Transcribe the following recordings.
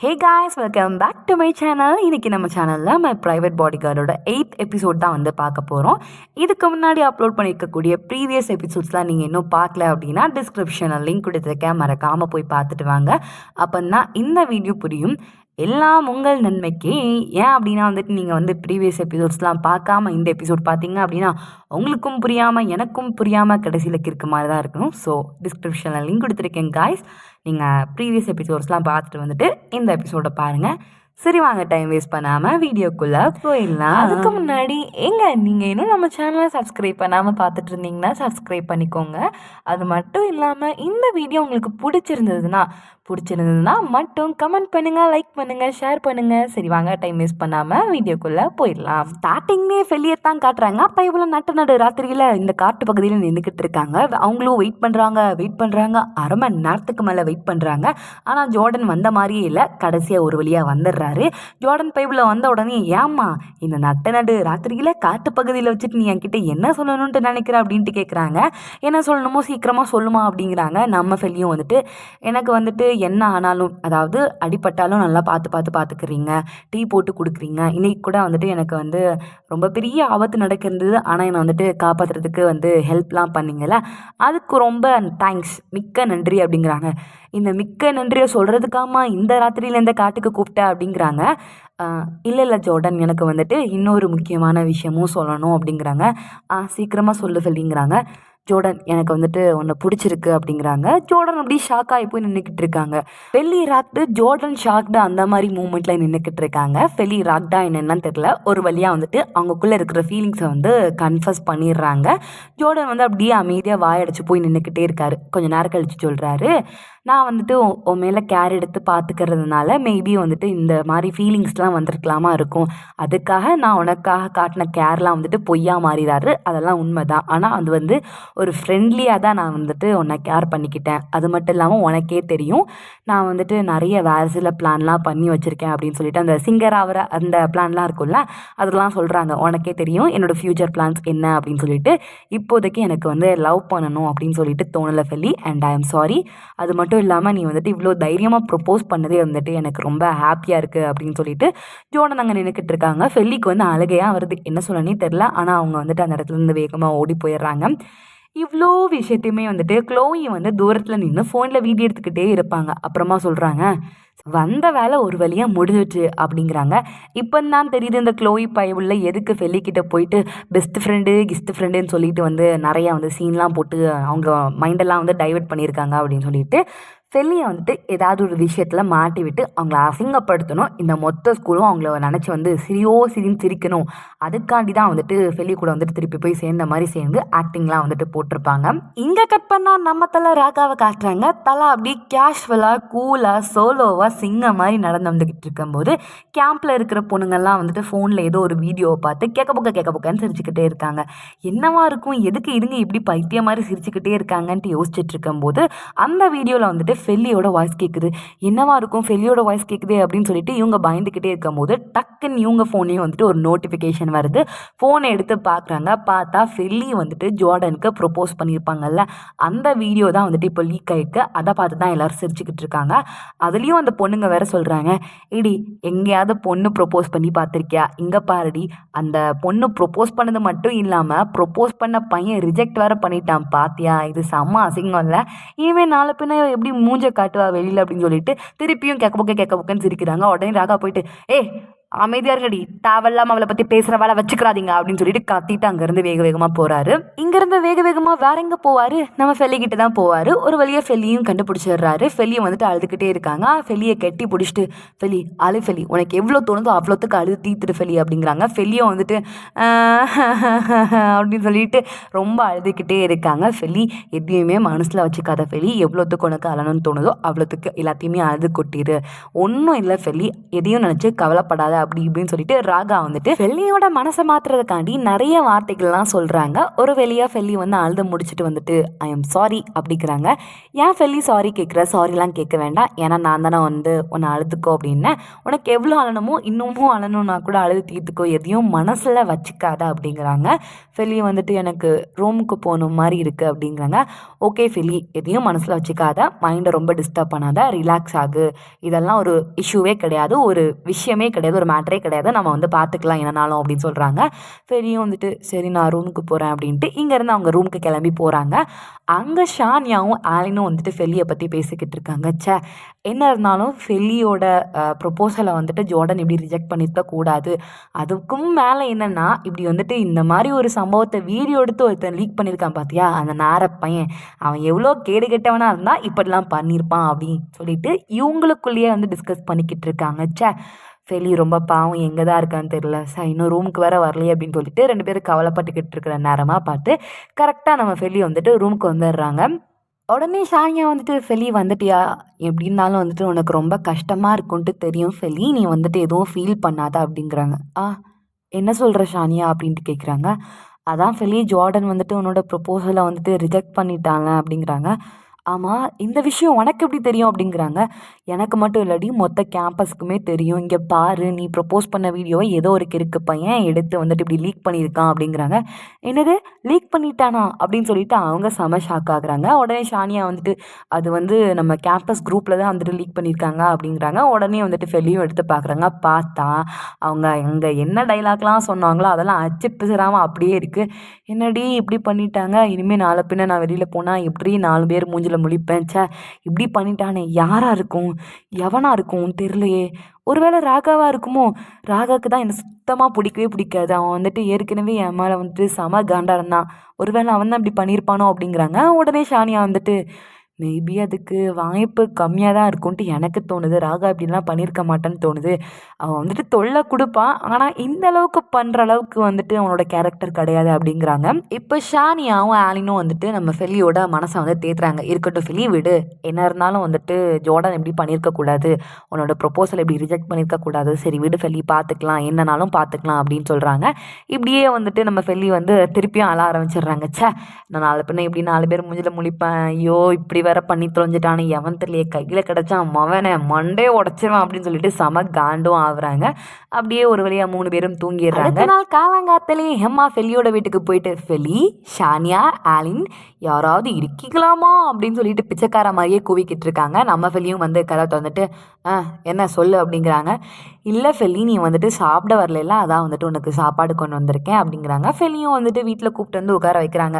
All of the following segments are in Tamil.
Hey guys, welcome back to my channel. இன்றைக்கி நம்ம சேனலில் மை ப்ரைவேட் பாடி கார்டோட 8th எபிசோட் தான் வந்து பார்க்க போகிறோம். இதுக்கு முன்னாடி அப்லோட் பண்ணியிருக்கக்கூடிய ப்ரீவியஸ் எபிசோட்ஸ்லாம் நீங்கள் இன்னும் பார்க்கல அப்படின்னா டிஸ்கிரிப்ஷனில் லிங்க் கொடுத்துருக்கேன், மறக்காமல் போய் பார்த்துட்டு வாங்க. அப்போ தான் இந்த வீடியோ புரியும். எல்லாம் உங்கள் நன்மைக்கு. ஏன் அப்படின்னா வந்துட்டு நீங்கள் வந்து ப்ரீவியஸ் எபிசோட்ஸ்லாம் பார்க்காம இந்த எபிசோட் பார்த்தீங்க அப்படின்னா உங்களுக்கும் புரியாமல் எனக்கும் புரியாமல் கடைசியில் இருக்க மாதிரி தான் இருக்கணும். ஸோ டிஸ்கிரிப்ஷனில் லிங்க் கொடுத்துருக்கேன் காய்ஸ், நீங்கள் ப்ரீவியஸ் எபிசோட்ஸ்லாம் பார்த்துட்டு வந்துட்டு இந்த எபிசோடை பாருங்கள். சரி, வாங்க டைம் வேஸ்ட் பண்ணாமல் வீடியோக்குள்ளே போயிடலாம். அதுக்கு முன்னாடி நீங்கள் இன்னும் நம்ம சேனலை சப்ஸ்கிரைப் பண்ணாமல் பார்த்துட்டு இருந்தீங்கன்னா சப்ஸ்கிரைப் பண்ணிக்கோங்க. அது மட்டும் இல்லாமல் இந்த வீடியோ உங்களுக்கு பிடிச்சிருந்ததுன்னா மட்டும் கமெண்ட் பண்ணுங்கள், லைக் பண்ணுங்கள், ஷேர் பண்ணுங்கள். சரி, வாங்க டைம் வேஸ்ட் பண்ணாமல் வீடியோக்குள்ளே போயிடலாம். ஸ்டார்டிங்லேயே ஃபெல்லியர் தான் காட்டுறாங்க. அப்போ இவ்வளோ நடு ராத்திரியில் இந்த காட்டு பகுதியில் நின்றுக்கிட்டு இருக்காங்க. அவங்களும் வெயிட் பண்ணுறாங்க. அரை மணி நேரத்துக்கு மேலே வெயிட் பண்ணுறாங்க. ஆனால் ஜோர்டன் வந்த மாதிரியே இல்லை. கடைசியாக ஒரு வழியாக வந்துடுறாரு. ஜோர்டன் பைபிள் வந்த உடனே, ஏம்மா இந்த நடு ராத்திரியில் காட்டு பகுதியில் வச்சுட்டு நீ என்கிட்ட என்ன சொல்லணும்ட்டு நினைக்கிற அப்படின்ட்டு கேட்குறாங்க. என்ன சொல்லணுமோ சீக்கிரமாக சொல்லுமா அப்படிங்கிறாங்க. நம்ம ஃபெல்லியும் வந்துட்டு, எனக்கு வந்துட்டு என்ன ஆனாலும், அதாவது அடிப்பட்டாலும் நல்லா பார்த்துக்கிறீங்க, டீ போட்டு கொடுக்குறீங்க. இன்னைக்கு கூட வந்துட்டு எனக்கு வந்து ரொம்ப பெரிய ஆபத்து நடக்கிறது, ஆனால் என்னை வந்துட்டு காப்பாற்றுறதுக்கு வந்து ஹெல்ப்லாம் பண்ணிங்கல்ல, அதுக்கு ரொம்ப தேங்க்ஸ், மிக்க நன்றி அப்படிங்கிறாங்க. இந்த மிக்க நன்றியை சொல்கிறதுக்காமா இந்த ராத்திரியில் இந்த காட்டுக்கு கூப்பிட்ட அப்படிங்கிறாங்க. இல்லை ஜோர்டன், எனக்கு வந்துட்டு இன்னொரு முக்கியமான விஷயமும் சொல்லணும் அப்படிங்கிறாங்க. சீக்கிரமாக சொல்லு ஃபெல்லிங்கிறாங்க. ஜோர்டன், எனக்கு வந்துட்டு உன்னை பிடிச்சிருக்கு அப்படிங்கிறாங்க. ஜோர்டன் அப்படி ஷாக் ஆகி போய் நின்றுக்கிட்டு இருக்காங்க. ஃபெல்லி ராக்டு, ஜோர்டன் ஷாக்டு, அந்த மாதிரி மூமெண்ட்டில் நின்றுக்கிட்டு இருக்காங்க. ஃபெல்லி ராக்டா என்னன்னு தெரியல, ஒரு வழியாக வந்துட்டு அவங்களுக்குள்ளே இருக்கிற ஃபீலிங்ஸை வந்து கன்ஃபஸ் பண்ணிடுறாங்க. ஜோர்டன் வந்து அப்படியே அமைதியாக வாயடிச்சு போய் நின்றுக்கிட்டே இருக்காரு. கொஞ்சம் நேரம் கழித்து சொல்கிறாரு, நான் வந்துட்டு உன் மேலே கேர் எடுத்து பார்த்துக்கிறதுனால மேபி வந்துட்டு இந்த மாதிரி ஃபீலிங்ஸ்லாம் வந்திருக்கலாமா இருக்கும். அதுக்காக நான் உனக்காக காட்டின கேர்லாம் வந்துட்டு பொய்யா மாறிடாரு, அதெல்லாம் உண்மை தான். ஆனால் அது வந்து ஒரு ஃப்ரெண்ட்லியாக தான் நான் வந்துட்டு உன்னை கேர் பண்ணிக்கிட்டேன். அது மட்டும் இல்லாமல் உனக்கே தெரியும், நான் வந்துட்டு நிறைய வேறு சில பிளான்லாம் பண்ணி வச்சுருக்கேன் அப்படின்னு சொல்லிட்டு, அந்த சிங்கர் ஆகிற அந்த பிளான்லாம் இருக்கும்ல, அதெல்லாம் சொல்கிறாங்க. உனக்கே தெரியும் என்னோடய ஃப்யூச்சர் பிளான்ஸ் என்ன அப்படின்னு சொல்லிட்டு, இப்போதைக்கு எனக்கு வந்து லவ் பண்ணணும் அப்படின்னு சொல்லிட்டு தோணலை ஃபெல்லி, அண்ட் ஐ எம் சாரி. அது மட்டும் இல்லாமல் நீ வந்துட்டு இவ்வளோ தைரியமாக ப்ரொப்போஸ் பண்ணதே வந்துட்டு எனக்கு ரொம்ப ஹாப்பியாக இருக்குது அப்படின்னு சொல்லிட்டு ஜோர்டன் அங்கே நின்றுக்கிட்டு இருக்காங்க. ஃபெல்லிக்கு வந்து அழுகையாக வருது, என்ன சொல்லனே தெரில. ஆனால் அவங்க வந்துட்டு அந்த இடத்துல இருந்து வேகமாக ஓடி போயிடுறாங்க. இவ்வளோ விஷயத்தையுமே வந்துட்டு க்ளோயி வந்து தூரத்தில் நின்று ஃபோனில் வீடியோ எடுத்துக்கிட்டே இருப்பாங்க. அப்புறமா சொல்கிறாங்க, வந்த வேலை ஒரு வழியாக முடிஞ்சிச்சு அப்படிங்கிறாங்க. இப்போ தான் தெரியுது இந்த க்ளோயி பைபிளில் எதுக்கு ஃபெல்லிக்கிட்ட போயிட்டு பெஸ்ட் ஃப்ரெண்டுன்னு சொல்லிட்டு வந்து நிறையா வந்து சீன்லாம் போட்டு அவங்க மைண்டெல்லாம் வந்து டைவெர்ட் பண்ணியிருக்காங்க அப்படின்னு சொல்லிட்டு ஃபெல்லியை வந்துட்டு ஏதாவது ஒரு விஷயத்தில் மாட்டி விட்டு அவங்கள அசிங்கப்படுத்தணும். இந்த மொத்த ஸ்கூலும் அவங்கள நினச்சி வந்து சிரின்னு சிரிக்கணும். அதுக்காண்டி தான் வந்துட்டு ஃபெல்லி கூட வந்துட்டு திருப்பி போய் சேர்ந்த மாதிரி சேர்ந்து ஆக்டிங்லாம் வந்துட்டு போட்டிருப்பாங்க. இங்கே கட் பண்ணால் நம்ம தலை ராகாவை காட்டுறாங்க. தலை அப்படி கேஷுவலாக கூலாக சோலோவாக சிங்க மாதிரி நடந்து வந்துக்கிட்டு இருக்கும்போது கேம்பில் இருக்கிற பொண்ணுங்கள்லாம் வந்துட்டு ஃபோனில் ஏதோ ஒரு வீடியோவை பார்த்து கேட்க புக்கன்னு சிரிச்சுக்கிட்டே இருக்காங்க. என்னவா இருக்கும், எதுக்கு இதுங்க இப்படி பைத்திய மாதிரி சிரிச்சுக்கிட்டே இருக்காங்கன்ட்டு யோசிச்சுட்டு இருக்கும்போது அந்த வீடியோவில் வந்துட்டு ஃபெல்லியோட வாய்ஸ் கேட்குது. என்னவா இருக்கும், ஃபெல்லியோட வாய்ஸ் கேட்குது அப்படின்னு சொல்லிட்டு இவங்க பயந்துக்கிட்டே இருக்கும்போது டக்குன்னு இவங்க ஃபோனையும் வந்துட்டு ஒரு நோட்டிஃபிகேஷன் வருது. ஃபோனை எடுத்து பார்க்குறாங்க. பார்த்தா ஃபெல்லி வந்துட்டு ஜோர்டனுக்கு ப்ரொப்போஸ் பண்ணியிருப்பாங்கல்ல, அந்த வீடியோ தான் வந்துட்டு இப்போ லீக் ஆகிருக்கு. அதை பார்த்து தான் எல்லோரும் சிரிச்சுக்கிட்டு இருக்காங்க. அதுலேயும் அந்த பொண்ணுங்க வேற சொல்கிறாங்க, இடி எங்கேயாவது பொண்ணு ப்ரொப்போஸ் பண்ணி பார்த்துருக்கியா, இங்கே பாருடி, அந்த பொண்ணு ப்ரொப்போஸ் பண்ணது மட்டும் இல்லாமல் ப்ரொப்போஸ் பண்ண பையன் ரிஜெக்ட் வேற பண்ணிட்டான் பாத்தியா, இது செம்ம அசிங்கம் இல்லை, இனிமேல் நாலு பின்ன எப்படி மூஞ்ச காட்டுவா வெளியில் அப்படின்னு சொல்லிட்டு திருப்பியும் கேட்க புக்கன்னு சிரிக்கிறாங்க. உடனே ராகா போயிட்டு, அமைதியாக இருக்கடி, தேவையில்லாமல் அவளை பற்றி பேசுகிற வேலை வச்சுக்கிறாதீங்க அப்படின்னு சொல்லிட்டு கத்திட்டு அங்கேருந்து வேகமாக போகிறாரு. இங்கேருந்து வேகமாக வேற எங்கே போவார், நம்ம ஃபெல்லிக்கிட்ட தான் போவார். ஒரு வழியாக ஃபெல்லியும் கண்டுபிடிச்சிடுறாரு. ஃபெல்லியும் வந்துட்டு அழுதுகிட்டே இருக்காங்க. ஃபெல்லியை கட்டி பிடிச்சிட்டு, ஃபெல்லி அழு ஃபெல்லி, உனக்கு எவ்வளோ தோணுதோ அவ்வளோத்துக்கு அழுது தீத்துட்டு ஃபெல்லி அப்படிங்கிறாங்க. ஃபெல்லியும் வந்துட்டு அப்படின்னு சொல்லிட்டு ரொம்ப அழுதுகிட்டே இருக்காங்க. ஃபெல்லி எதையுமே மனசில் வச்சுக்காத ஃபெல்லி, எவ்வளோத்துக்கு உனக்கு அழணும்னு தோணுதோ அவ்வளோத்துக்கு எல்லாத்தையுமே அழுது கொட்டிடு, ஒன்றும் இல்லை ஃபெல்லி, எதையும் நினச்சி கவலைப்படாத அப்படி இப்படின்னு சொல்லிட்டு ராகா வந்துட்டு ஃபெல்லியோட மனசை மாத்துறதுக்காண்டி நிறைய வார்த்தைகள்லாம் சொல்கிறாங்க. ஒரு வெளியாக ஃபெல்லி வந்து அழுத முடிச்சுட்டு வந்துட்டு ஐ எம் சாரி அப்படிங்கிறாங்க. ஏன் ஃபெல்லி சாரி கேட்குற? சாரிலாம் கேட்க வேண்டாம், ஏன்னா நான் தானே வந்து உன்னை அழுதுக்கோ அப்படின்னு. உனக்கு எவ்வளோ அழணுமோ இன்னமும் அழணும்னா கூட அழுது தீர்த்துக்கோ, எதையும் மனசில் வச்சுக்காத அப்படிங்கிறாங்க. ஃபெல்லி வந்துட்டு எனக்கு ரூமுக்கு போகணும் மாதிரி இருக்குது அப்படிங்கிறாங்க. ஓகே ஃபெல்லி, எதையும் மனசில் வச்சுக்காத, மைண்டை ரொம்ப டிஸ்டர்ப் பண்ணாத, ரிலாக்ஸ் ஆகு, இதெல்லாம் ஒரு இஷ்யூவே கிடையாது, ஒரு விஷயமே கிடையாது, ஒரு மேட்டரே கிடையாது, நம்ம வந்து பார்த்துக்கலாம் என்னனாலும் அப்படின்னு சொல்கிறாங்க. ஃபெல்லியும் வந்துட்டு சரி நான் ரூமுக்கு போகிறேன் அப்படின்ட்டு இங்கேருந்து அவங்க ரூமுக்கு கிளம்பி போகிறாங்க. அங்கே ஷானியாவும் ஆலினும் வந்துட்டு ஃபெல்லியை பற்றி பேசிக்கிட்டு இருக்காங்க. என்ன இருந்தாலும் ஃபெல்லியோட ப்ரொப்போசலை வந்துட்டு ஜோர்டன் இப்படி ரிஜெக்ட் பண்ணியிருக்க கூடாது. அதுக்கும் மேலே என்னென்னா இப்படி வந்துட்டு இந்த மாதிரி ஒரு சம்பவத்தை வீடியோ எடுத்து ஒருத்தன் லீக் பண்ணியிருக்கான் பார்த்தியா, அந்த நேர பையன், அவன் எவ்வளோ கேடு கெட்டவனாக இருந்தால் இப்படிலாம் பண்ணியிருப்பான் அப்படின்னு சொல்லிட்டு இவங்களுக்குள்ளேயே வந்து டிஸ்கஸ் பண்ணிக்கிட்டு இருக்காங்க. ஃபெல்லி ரொம்ப பாவம், எங்கே தான் இருக்கான்னு தெரியல, இன்னும் ரூமுக்கு வேறு வரலையே அப்படின்னு சொல்லிட்டு 2 பேரும் கவலைப்பட்டுக்கிட்டு இருக்கிற நேரமாக பார்த்து கரெக்டாக நம்ம ஃபெல்லி வந்துட்டு ரூமுக்கு வந்துடுறாங்க. உடனே ஷானியா வந்துட்டு ஃபெல்லி வந்துட்டியா, எப்படின்னாலும் வந்துட்டு உனக்கு ரொம்ப கஷ்டமாக இருக்குன்ட்டு தெரியும் ஃபெல்லி, நீ வந்துட்டு எதுவும் ஃபீல் பண்ணாத அப்படிங்கிறாங்க. என்ன சொல்கிற ஷானியா அப்படின்ட்டு கேட்குறாங்க. அதான் ஃபெல்லி, ஜார்டன் வந்துட்டு உன்னோட ப்ரொப்போசலை வந்துட்டு ரிஜெக்ட் பண்ணிட்டாங்க அப்படிங்கிறாங்க. ஆமாம், இந்த விஷயம் உனக்கு எப்படி தெரியும் அப்படிங்கிறாங்க. எனக்கு மட்டும் இல்லடி, மொத்த கேம்பஸ்க்குமே தெரியும், இங்கே பாரு, நீ ப்ரப்போஸ் பண்ண வீடியோவை ஏதோ ஒரு கிறுக்கு பையன் எடுத்து வந்துட்டு இப்படி லீக் பண்ணியிருக்கான் அப்படிங்கிறாங்க. என்னது லீக் பண்ணிட்டானா அப்படின்னு சொல்லிட்டு அவங்க செம ஷாக் ஆகுறாங்க. உடனே ஷானியா வந்துட்டு அது வந்து நம்ம கேம்பஸ் குரூப்பில் தான் வந்துட்டு லீக் பண்ணியிருக்காங்க அப்படிங்கிறாங்க. உடனே வந்துட்டு ஃபெல்லியும் எடுத்து பார்க்குறாங்க. பார்த்தா அவங்க அங்கே என்ன டைலாக்லாம் சொன்னாங்களோ அதெல்லாம் அச்சு பிசுறாமல் அப்படியே இருக்குது. என்னடி இப்படி பண்ணிட்டாங்க, இனிமேல் நாளை பின்ன நான் வெளியில் போனால் எப்படி 4 பேர் மூஞ்சில் முழிப்பேன், இப்படி பண்ணிட்டானே, யாரா இருக்கும், எவனா இருக்கும் தெரியலையே, ஒருவேளை ராகாவா இருக்குமோ, ராகாவுக்கு தான் எனக்கு சுத்தமாக பிடிக்கவே பிடிக்காது, அவன் வந்துட்டு ஏற்கனவே என் மேலே வந்துட்டு செம காண்டா இருந்தான், ஒருவேளை அவன் தான் இப்படி பண்ணியிருப்பானோ அப்படிங்கிறாங்க. உடனே ஷானியா வந்துட்டு மேபி அதுக்கு வாய்ப்பு கம்மியாக தான் இருக்கும்ன்ட்டு எனக்கு தோணுது, ராகா இப்படிலாம் பண்ணியிருக்க மாட்டேன்னு தோணுது, அவன் வந்துட்டு தொல்லை கொடுப்பான், ஆனால் இந்த அளவுக்கு பண்ணுற அளவுக்கு வந்துட்டு அவனோட கேரக்டர் கிடையாது அப்படிங்கிறாங்க. இப்போ ஷானியாவும் ஆலினும் வந்துட்டு நம்ம ஃபெல்லியோட மனசை வந்து தேத்துறாங்க. இருக்கட்டும் ஃபெல்லி, விடு, என்ன இருந்தாலும் வந்துட்டு ஜோர்டன் எப்படி பண்ணியிருக்கக்கூடாது, உன்னோட ப்ரொப்போசல் எப்படி ரிஜெக்ட் பண்ணியிருக்கக்கூடாது, சரி விடு ஃபெல்லி, பார்த்துக்கலாம், என்னனாலும் பார்த்துக்கலாம் அப்படின்னு சொல்கிறாங்க. இப்படியே வந்துட்டு நம்ம ஃபெல்லி வந்து திருப்பியும் அழ ஆரம்பிச்சிடுறாங்க. நான் நாலு பின்ன இப்படி 4 பேர் மூஞ்சில் முழிப்பேன், ஐயோ இப்படி வேற பண்ணி தொலைஞ்சிட்டானு, எவன் தெரியலையே, கையில் கிடச்சான் மவனை மண்டே உடச்சிருவான் அப்படின்னு சொல்லிட்டு செம காண்டும் ஆகுறாங்க. அப்படியே ஒரு வழியாக 3 பேரும் தூங்கிடுறாங்க. அடுத்த நாள் காலங்காத்திலே ஹெம்மா ஃபெல்லியோட வீட்டுக்கு போயிட்டு ஃபெல்லி, ஷானியா, ஆலின் யாராவது இருக்கீங்களாமா அப்படின்னு சொல்லிட்டு பிச்சைக்கார மாதிரியே கூவிக்கிட்டு இருக்காங்க. நம்ம ஃபெல்லியும் வந்து கதை திறந்துட்டு என்ன சொல்லு அப்படிங்கிறாங்க. இல்லை ஃபெல்லி, நீ வந்துட்டு சாப்பிட வரல, அதான் வந்துட்டு உனக்கு சாப்பாடு கொண்டு வந்திருக்கேன் அப்படிங்கிறாங்க. ஃபெல்லியும் வந்துட்டு வீட்டில் கூப்பிட்டு வந்து உட்கார வைக்கிறாங்க.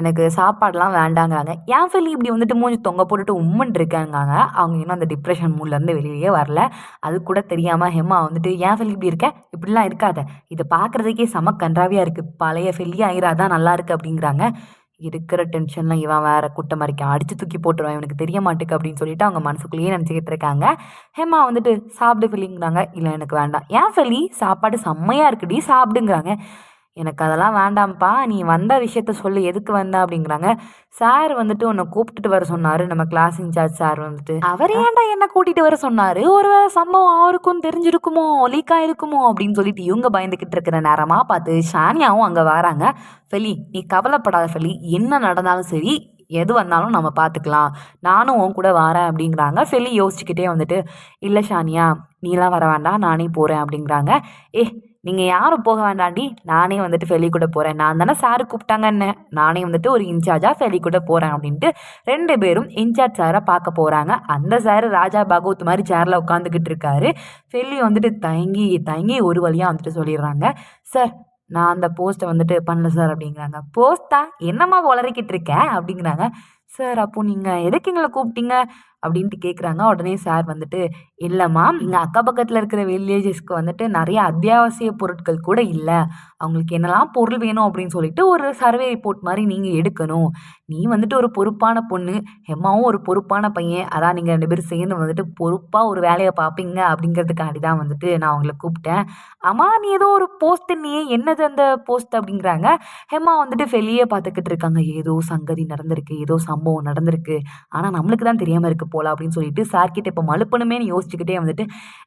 எனக்கு சாப்பாடெலாம் வேண்டாங்கிறாங்க. ஏன் ஃபெல்லி இப்படி வந்துட்டு மூஞ்சி தொங்க போட்டுட்டு உம்முன்னு இருக்காங்காங்க. அவங்க இன்னும் அந்த டிப்ரெஷன் மூட்லேருந்து வெளியே வரல. அது கூட தெரியாமல் ஹெம்மா வந்துட்டு ஏன் ஃபெல்லி இப்படி இருக்க, இப்படிலாம் இருக்காத, இதை பார்க்குறதுக்கே செம கன்றாவியாக இருக்குது, பழைய ஃபெல்லி ஆயிராதான் நல்லா இருக்குது அப்படிங்கிறாங்க. இருக்கிற டென்ஷன்லாம் இவன் வேற குட்டை மறைக்க அடித்து தூக்கி போட்டுருவான், இவனுக்கு தெரிய மாட்டேக்கு அப்படின்னு சொல்லிட்டு அவங்க மனசுக்குள்ளேயே நினச்சிக்கிட்டு இருக்காங்க. ஹெம்மா வந்துட்டு சாப்பிடு ஃபெல்லிங்கிறாங்க. இல்லை எனக்கு வேண்டாம். ஏன் ஃபெல்லி, சாப்பாடு செம்மையாக இருக்குடி, சாப்பிடுங்கிறாங்க. எனக்கு அதெல்லாம் வேண்டாம்ப்பா, நீ வந்த விஷயத்த சொல்லு, எதுக்கு வந்த அப்படிங்கிறாங்க. சார் வந்துட்டு உன்னை கூப்பிட்டுட்டு வர சொன்னார், நம்ம கிளாஸ் இன்சார்ஜ் சார் வந்துட்டு. அவர் ஏன்டா என்ன கூட்டிகிட்டு வர சொன்னார், ஒரு சம்பவம் அவருக்கும் தெரிஞ்சிருக்குமோ, லீக் ஆகிருக்குமோ அப்படின்னு சொல்லிட்டு இவங்க பயந்துக்கிட்டு இருக்கிற நேரமாக பார்த்து ஷானியாவும் அங்கே வராங்க. ஃபெல்லி, நீ கவலைப்படாத ஃபெல்லி, என்ன நடந்தாலும் சரி, எது வந்தாலும் நம்ம பார்த்துக்கலாம், நானும் உன் கூட வரேன் அப்படிங்கிறாங்க. ஃபெல்லி யோசிச்சுக்கிட்டே வந்துட்டு இல்லை ஷானியா, நீலாம் வர வேண்டாம், நானே போகிறேன் அப்படிங்கிறாங்க. நீங்கள் யாரும் போக வேண்டாண்டி, நானே வந்துட்டு ஃபெல்லி கூட போகிறேன், நான் தானே சாரு கூப்பிட்டாங்கன்னு, நானே வந்துட்டு ஒரு இன்சார்ஜாக ஃபெல்லி கூட போகிறேன் அப்படின்ட்டு 2 பேரும் இன்சார்ஜ் சாரை பார்க்க போகிறாங்க. அந்த சார் ராஜா பாகவத் மாதிரி சேரில் உட்காந்துக்கிட்டு இருக்காரு. ஃபெல்லி வந்துட்டு தயங்கி தயங்கி ஒரு வழியாக வந்துட்டு சொல்லிடுறாங்க. சார், நான் அந்த போஸ்ட்டை வந்துட்டு பண்ணல சார் அப்படிங்கிறாங்க. போஸ்ட்டா, என்னம்மா உளறிக்கிட்டு இருக்கேன் அப்படிங்கிறாங்க. சார், அப்போ நீங்கள் எதுக்கு எங்களை கூப்பிட்டீங்க அப்படின்ட்டு கேட்குறாங்க. உடனே சார் வந்துட்டு இல்லைம்மா, இங்கே அக்கம் பக்கத்தில் இருக்கிற வில்லேஜஸ்க்கு வந்துட்டு நிறைய அத்தியாவசிய பொருட்கள் கூட இல்லை, அவங்களுக்கு என்னெல்லாம் பொருள் வேணும் அப்படின்னு சொல்லிட்டு ஒரு சர்வே ரிப்போர்ட் மாதிரி நீங்கள் எடுக்கணும், நீ வந்துட்டு ஒரு பொறுப்பான பொண்ணு, ஹெம்மாவும் ஒரு பொறுப்பான பையன், அதான் நீங்கள் 2 பேரும் சேர்ந்து வந்துட்டு பொறுப்பாக ஒரு வேலையை பார்ப்பீங்க அப்படிங்கிறதுக்காண்டி தான் வந்துட்டு நான் அவங்கள கூப்பிட்டேன். ஆமாம், நீ ஏதோ ஒரு போஸ்ட், நீ என்னது அந்த போஸ்ட் அப்படிங்கிறாங்க. ஹெம்மா வந்துட்டு வெளியே பார்த்துக்கிட்டு இருக்காங்க. ஏதோ சங்கதி நடந்திருக்கு, ஏதோ சம்பவம் நடந்திருக்கு, ஆனால் நம்மளுக்கு தான் தெரியாமல் இருக்கு போல அப்படின்னு சொல்லிட்டு சார்கிட்ட இப்போ மழுப்பணுமேனு யோசிச்சு சிரிச்சுக்கிட்டே வந்துட்டு,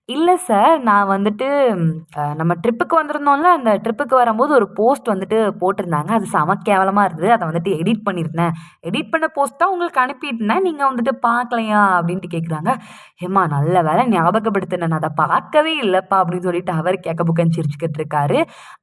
"இல்லை சார், நான் வந்துட்டு நம்ம ட்ரிப்புக்கு வந்திருந்தோம்ல, அந்த ட்ரிப்புக்கு வரும்போது ஒரு போஸ்ட் வந்துட்டு போட்டிருந்தாங்க. அது செம கேவலமா இருந்தது. அத வந்துட்டு எடிட் பண்ணியிருந்தேன். எடிட் பண்ண போஸ்ட் தான் உங்களுக்கு அனுப்பியிருந்தேன். நீங்க வந்துட்டு பார்க்கலையா?" அப்படின்ட்டு கேட்குறாங்க. "ஏம்மா நல்ல வேளை ஞாபகப்படுத்தின. நான் அத பார்க்கவே இல்லப்பா" அப்படின்னு சொல்லிட்டு அவர் கேக்க புக்கன்னு சிரிச்சுக்கிட்டு இருக்காரு.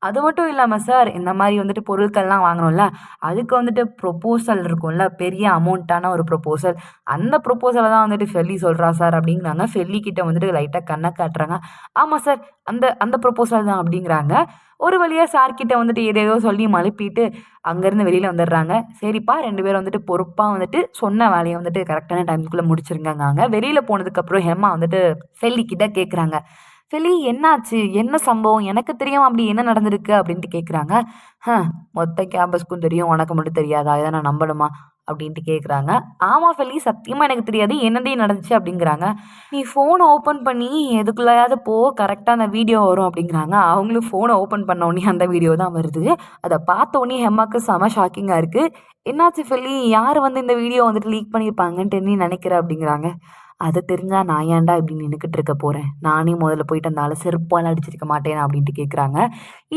அது மட்டும் இல்லாம சார், இந்த மாரி வந்துட்டு பொருட்கள்லாம் வாங்குனோம்ல, அதுக்கு வந்துட்டு ப்ரொபோசல் இருக்கும்ல, பெரிய அமௌண்ட்டான ஒரு ப்ரொபோசல். அந்த ப்ரொபோசல தான் வந்துட்டு ஃபெல்லி சொல்றா சார் அப்படிங்கிறாங்க. ஃபெல்லி கிட்ட வந்துட்டு லைட்டா கண்ண காட்டுறாங்க. "ஆமா சார், அந்த அந்த ப்ரொபோசல் தான்" அப்படிங்கிறாங்க. ஒரு வழியா சார் கிட்ட வந்துட்டு ஏதேதோ சொல்லி மழுப்பிட்டு அங்கருந்து வெளியில வந்துடுறாங்க. சரிப்பா 2 பேரும் வந்துட்டு பொறுப்பா வந்துட்டு சொன்ன வேலைய வந்துட்டு கரெக்ட்டான டைம்க்குள்ள முடிச்சிருங்கங்காங்க. வெளியில போனதுக்கப்புறம் ஹெமா வந்துட்டு ஃபெல்லி கிட்ட கேட்குறாங்க. "ஃபெல்லி என்னாச்சு? என்ன சம்பவம்? எனக்கு தெரியாம அப்படி என்ன நடந்திருக்கு?" அப்படின்ட்டு கேட்குறாங்க. "ஹ மொத்த கேம்பஸ்க்கும் தெரியும். உனக்கு மட்டும் தெரியாதா? இத நான் நம்பணுமா?" அப்படின்ட்டு கேட்குறாங்க. "ஆமா ஃபெல்லி, சத்தியமா எனக்கு தெரியாது. என்னடி நடந்துச்சு?" அப்படிங்கிறாங்க. "நீ ஃபோன ஓப்பன் பண்ணி எதுக்குள்ளயாவது போ. கரெக்ட்டா அந்த வீடியோ வரும்" அப்படிங்கிறாங்க. அவங்களும் ஃபோன ஓப்பன் பண்ண உடனே அந்த வீடியோ தான் வருது. அத பார்த்த உடனே ஹெம்மாக்கு செம ஷாக்கிங்கா இருக்கு. "என்னாச்சு ஃபெல்லி? யாரு வந்து இந்த வீடியோ வந்துட்டு லீக் பண்ணியிருப்பாங்கன்ட்டு நீ நினைக்கிற?" அப்படிங்கிறாங்க. "அது தெரிஞ்சா நான் ஏன்டா இப்படி நின்னுக்கிட்டு இருக்க போறேன்? நானே முதல்ல போயிட்டு அந்த ஆள செருப்பால அடிச்சிருக்க மாட்டேனா?" அப்படின்ட்டு கேட்குறாங்க.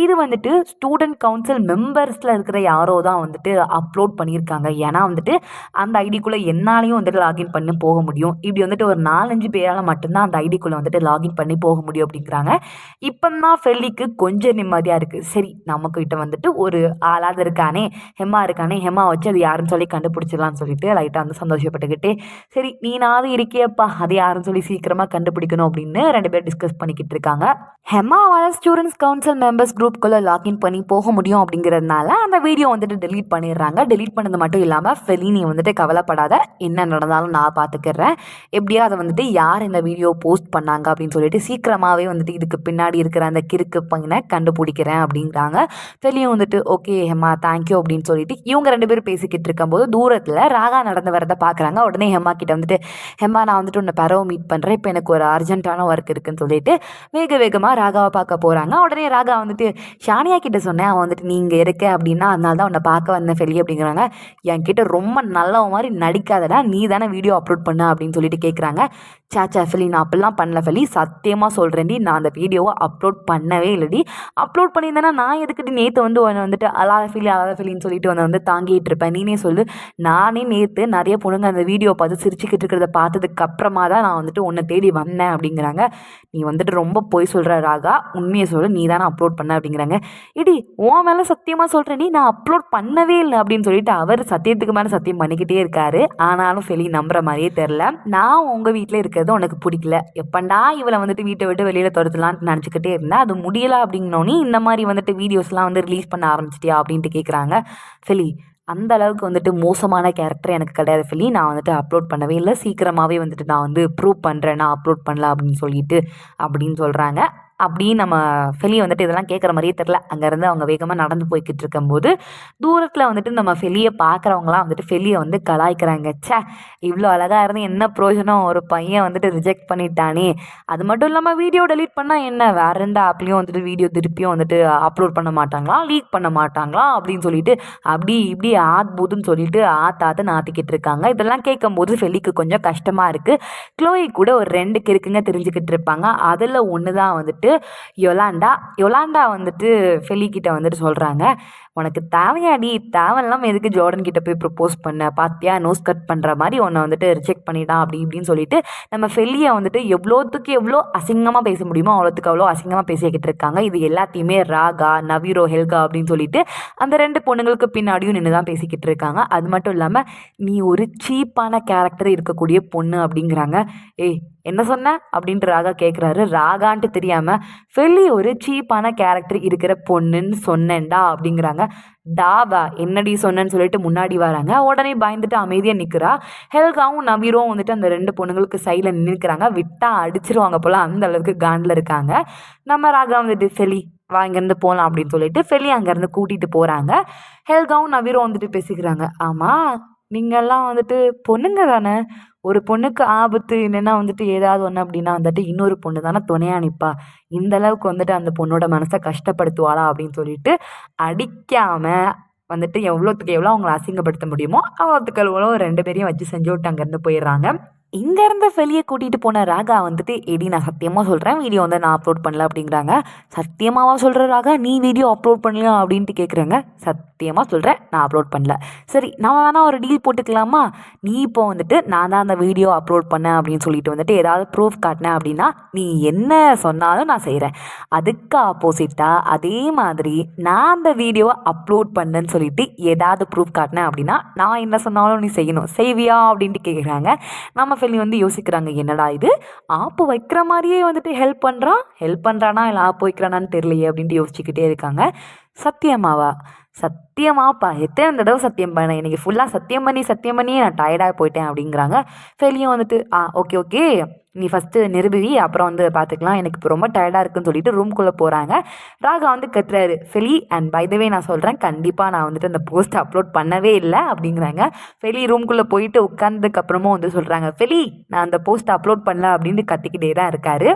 இது வந்துட்டு ஸ்டூடண்ட் கவுன்சில் மெம்பர்ஸ்ல இருக்கிற யாரோ தான் வந்துட்டு அப்லோட் பண்ணியிருக்காங்க. ஏன்னா வந்துட்டு அந்த ஐடிக்குள்ள என்னாலயும் வந்துட்டு லாகின் பண்ணி போக முடியும். இப்படி வந்துட்டு ஒரு 4, 5 பேரால மட்டும் தான் அந்த ஐடிக்குள்ள வந்துட்டு லாகின் பண்ணி போக முடியும் அப்படிங்கிறாங்க. இப்பதான் ஃபெல்லிக்கு கொஞ்சம் நிம்மதியா இருக்கு. சரி, நம்மகிட்ட வந்துட்டு ஒரு ஆளாவது இருக்கானே, ஹெம்மா இருக்கானே, ஹெம்மா வச்சு அது யாருன்னு சொல்லி கண்டுபிடிச்சிடலாம்னு சொல்லிட்டு லைட்டா வந்து சந்தோஷப்பட்டுக்கிட்டே, சரி நீனாவது இருக்கியேப்பா, அது யாருன்னு சொல்லி சீக்கிரமா கண்டுபிடிக்கணும் அப்படின்னு 2 பேரும் டிஸ்கஸ் பண்ணிக்கிட்டு இருக்காங்க. ஹெம்மாவால ஸ்டூடண்ட்ஸ் கவுன்சில் மெம்பர்ஸ் குரூப்குள்ள லாகின் பண்ணி போக முடியும் அப்படிங்கிறதுனால அந்த வீடியோ வந்துட்டு டெலீட் பண்ணிடுறாங்க. டெலீட் பண்ணது மட்டும் இல்லாம ஃபெலி, நீ வந்துட்டு கவலைப்படாத, என்ன நடந்தாலும் நான் பார்த்துக்கிறேன். எப்படியோ அதை வந்துட்டு யார் இந்த வீடியோ போஸ்ட் பண்ணாங்க அப்படின்னு சொல்லிட்டு சீக்கிரமாவே வந்துட்டு இதுக்கு பின்னாடி இருக்கிற அந்த கிறுக்கு பையனை கண்டுபிடிக்கிறேன் அப்படிங்கிறாங்க. ஃபெலியும் வந்துட்டு ஓகே ஹெம்மா தேங்க்யூ அப்படின்னு சொல்லிட்டு இவங்க 2 பேரும் பேசிக்கிட்டு இருக்கும்போது தூரத்தில் ராகா நடந்து வரதை பார்க்குறாங்க. உடனே ஹெம்மா கிட்ட வந்துட்டு, "ஹெம்மா நான் வந்துட்டு உன்னை பரவ மீட் பண்ணுறேன். இப்போ எனக்கு ஒரு அர்ஜென்ட்டான ஒர்க் இருக்குன்னு சொல்லிட்டு வேக வேகமாக ராகாவை பார்க்க போகிறாங்க. உடனே ராகா வந்துட்டு, "ஷானியா கிட்ட சொன்னேன், அவன் வந்துட்டு நீ இங்கே இருக்க அப்படின்னா அதனால தான் உன்னை பார்க்க வந்தேன் ஃபெலி" அப்படிங்கிறாங்க. "என்கிட்ட ரொம்ப நல்லவ மாதிரி நடிக்காதடா, நீ தானே வீடியோ அப்லோட் பண்ண" அப்படின்னு சொல்லிட்டு கேட்குறாங்க. "சாச்சா ஃபெலி, நான் அப்படிலாம் பண்ணல ஃபெலி, சத்தியமாக சொல்கிறேன்டி, நான் அந்த வீடியோவை அப்லோட் பண்ணவே இல்லைடி. அப்லோட் பண்ணியிருந்தேன்னா நான் எதுக்கிட்டு நேற்று வந்து உன்னை வந்துட்டு அழாத ஃபெலின்னு சொல்லிட்டு உன்னை வந்து தாங்கிட்டு இருப்பேன். நீனே சொல்லு. நானே நேற்று நிறைய பொண்ணுங்க அந்த வீடியோ பார்த்து சிரிச்சுக்கிட்டு இருக்கிறத பார்த்ததுக்கு அப்புறமா தான் நான் வந்துட்டு உன்னை தேடி வந்தேன்" அப்படிங்கிறாங்க. "நீ வந்துட்டு ரொம்ப பொய் சொல்கிற ராகா, உண்மையை சொல்லு, நீ தானே அப்லோட் பண்ண" அப்படிங்கிறாங்க. "இடி உன் மேலே சத்தியமாக சொல்கிறேன்டி, நான் அப்லோட் பண்ணவே இல்லை" அப்படின்னு சொல்லிட்டு அவர் சத்தியத்துக்கு மேலே சத்தியம் பண்ணிக்கிட்டே இருக்காரு. ஆனாலும் ஃபெலி நம்புற மாதிரியே தெரில. "நான் உங்கள் வீட்டில் இருக்கிறது உனக்கு பிடிக்கல, எப்பண்டா இவளை வந்துட்டு வீட்டை விட்டு வெளியில் துரத்தலான்னு நினச்சிக்கிட்டே இருந்தேன், அது முடியலை அப்படின்னோடனே இந்த மாதிரி வந்துட்டு வீடியோஸ்லாம் வந்து ரிலீஸ் பண்ண ஆரம்பிச்சிட்டியா" அப்படின்ட்டு கேட்குறாங்க. ஃபெலி, அந்த அளவுக்கு வந்துட்டு மோசமான கேரக்டர் எனக்கு கிடையாது ஃபெலி, நான் வந்துட்டு அப்லோட் பண்ணவே இல்லை, சீக்கிரமாகவே வந்துட்டு நான் வந்து ப்ரூவ் பண்ணுறேன் நான் அப்லோட் பண்ணல அப்படின்னு சொல்லிட்டு அப்படின்னு சொல்கிறாங்க. அப்படின்னு நம்ம ஃபெலி வந்துட்டு இதெல்லாம் கேட்குற மாதிரியே தெரில. அங்கேருந்து அவங்க வேகமாக நடந்து போய்கிட்டு இருக்கும்போது தூரத்தில் வந்துட்டு நம்ம ஃபெலியை பார்க்குறவங்களாம் வந்துட்டு ஃபெலியை வந்து கலாய்க்கிறாங்க. ச்சே, இவ்வளோ அழகாக இருந்து என்ன பிரயோஜனம், ஒரு பையன் வந்துட்டு ரிஜெக்ட் பண்ணிட்டானே. அது மட்டும் இல்லாமல் வீடியோ டெலீட் பண்ணால் என்ன, வேறு எந்த ஆப்லேயும் வந்துட்டு வீடியோ திருப்பியும் வந்துட்டு அப்லோட் பண்ண மாட்டாங்களாம், லீக் பண்ண மாட்டாங்களாம் அப்படின்னு சொல்லிட்டு அப்படி இப்படி பூதுன்னு சொல்லிட்டு ஆத்தாத்துன்னு ஆத்திக்கிட்டு இருக்காங்க. இதெல்லாம் கேட்கும்போது ஃபெலிக்கு கொஞ்சம் கஷ்டமாக இருக்குது. க்ளோயி கூட ஒரு 2 கிறுக்குங்க தெரிஞ்சுக்கிட்டு இருப்பாங்க. அதில் ஒன்று தான் வந்துட்டு யொலாண்டா வந்துட்டு ஃபெலி கிட்ட வந்துட்டு சொல்கிறாங்க, "உனக்கு தேவையாடி, தேவையில்லாமல் எதுக்கு ஜோர்டன் கிட்ட போய் ப்ரப்போஸ் பண்ண, பார்த்தியா நோஸ் கட் பண்ணுற மாதிரி உன்னை வந்துட்டு ரிஜெக்ட் பண்ணிட்டான்" அப்படி இப்படின்னு சொல்லிட்டு நம்ம ஃபெலியை வந்துட்டு எவ்வளோத்துக்கு எவ்வளோ அசிங்கமாக பேச முடியுமோ அவ்வளோத்துக்கு அவ்வளோ அசிங்கமாக பேசிக்கிட்டு இருக்காங்க. இது எல்லாத்தையுமே ராகா, நவீரோ, ஹெல்கா அப்படின்னு சொல்லிட்டு அந்த 2 பொண்ணுங்களுக்கு பின்னாடியும் நின்று தான் பேசிக்கிட்டு இருக்காங்க. அது மட்டும் இல்லாமல், "நீ ஒரு சீப்பான கேரக்டர் இருக்கக்கூடிய பொண்ணு" அப்படிங்கிறாங்க. "ஏய் என்ன சொன்ன?" அப்படின்ட்டு ராகா கேட்குறாரு. ராகான்ட்டு தெரியாமல், "ஃபெல்லி ஒரு சீப்பான கேரக்டர் இருக்கிற பொண்ணுன்னு சொன்னேன்டா" அப்படிங்கிறாங்க. "டாவா என்னடி சொன்னேன்னு" சொல்லிட்டு முன்னாடி வராங்க. உடனே பயந்துட்டு அமைதியாக நிற்கிறா. ஹெல்காவும் நவீரும் வந்துட்டு அந்த 2 பொண்ணுங்களுக்கு சைடில் நிற்கிறாங்க. விட்டா அடிச்சிருவாங்க போல், அந்த அளவுக்கு காண்டில் இருக்காங்க. நம்ம ராகா வந்துட்டு, "ஃபெலி வா இங்கேருந்து போகலாம்" அப்படின்னு சொல்லிட்டு ஃபெலி அங்கேருந்து கூட்டிகிட்டு போகிறாங்க. ஹெல்காவும் நவீரும் வந்துட்டு பேசிக்கிறாங்க. "ஆமாம், நீங்கள்லாம் வந்துட்டு பொண்ணுங்க தானே, ஒரு பொண்ணுக்கு ஆபத்து இல்லைன்னா வந்துட்டு ஏதாவது ஒன்று அப்படின்னா வந்துட்டு இன்னொரு பொண்ணு தானே துணையா நிற்பா, இந்த அளவுக்கு வந்துட்டு அந்த பொண்ணோட மனசை கஷ்டப்படுத்துவாளா" அப்படின்னு சொல்லிட்டு அடிக்காமல் வந்துட்டு எவ்வளோத்துக்கு எவ்வளோ அவங்கள அசிங்கப்படுத்த முடியுமோ அவ்வளோத்துக்கு எவ்வளோ 2 பேரையும் வச்சு செஞ்சு விட்டு அங்கேருந்து போயிடுறாங்க. இங்கேருந்து வெளியே கூட்டிகிட்டு போன ராகா வந்துட்டு எடி நான் சத்தியமாக சொல்கிறேன் வீடியோ வந்து நான் அப்லோட் பண்ணல அப்படிங்கிறாங்க. சத்தியமாவா சொல்கிற ராகா நீ வீடியோ அப்லோட் பண்ணலையா அப்படின்ட்டு கேட்குறேங்க. சத்தியமாக சொல்கிறேன் நான் அப்லோட் பண்ணல. சரி நம்ம வேணால் ஒரு டீல் போட்டுக்கலாமா? நீ இப்போ வந்துட்டு நான் தான் அந்த வீடியோ அப்லோட் பண்ணேன் அப்படின்னு சொல்லிட்டு வந்துட்டு ஏதாவது ப்ரூஃப் காட்டினேன் அப்படின்னா நீ என்ன சொன்னாலும் நான் செய்கிறேன். அதுக்கு ஆப்போசிட்டாக அதே மாதிரி நான் அந்த வீடியோவை அப்லோட் பண்ணேன்னு சொல்லிட்டு ஏதாவது ப்ரூஃப் காட்டினேன் அப்படின்னா நான் என்ன சொன்னாலும் நீ செய்யணும். செய்வியா அப்படின்ட்டு கேட்குறாங்க. நம்ம ஃபெலி வந்து யோசிக்கிறாங்க, என்னடா இது ஆப்பு வைக்கிற மாதிரியே வந்துட்டு ஹெல்ப் பண்ணுறானா இல்லை ஆப்பு வைக்கிறானான்னு தெரியலையே அப்படின்ட்டு யோசிச்சுக்கிட்டே இருக்காங்க. சத்தியமாவா? சத்தியமாப்பா எத்தனை தடவை சத்தியம் பண்ணேன், இன்றைக்கி ஃபுல்லாக சத்தியம் பண்ணி நான் டயர்டாக போயிட்டேன் அப்படிங்கிறாங்க. ஃபெலியும் வந்துட்டு ஓகே ஓகே நீ ஃபஸ்ட்டு நிரூபி அப்புறம் வந்து பார்த்துக்கலாம், எனக்கு இப்போ ரொம்ப டயர்டாக இருக்குன்னு சொல்லிட்டு ரூம்குள்ளே போகிறாங்க. ராகா வந்து கத்துறாரு, ஃபெலி அண்ட் பை த வே நான் சொல்கிறேன் கண்டிப்பாக நான் வந்துட்டு அந்த போஸ்ட்டை அப்லோட் பண்ணவே இல்லை அப்படிங்கிறாங்க. ஃபெலி ரூம்குள்ளே போயிட்டு உட்காந்ததுக்கப்புறமும் வந்து சொல்கிறாங்க, ஃபெலி நான் அந்த போஸ்ட்டை அப்லோட் பண்ணல அப்படின்னு கத்திக்கிட்டே தான் இருக்காரு.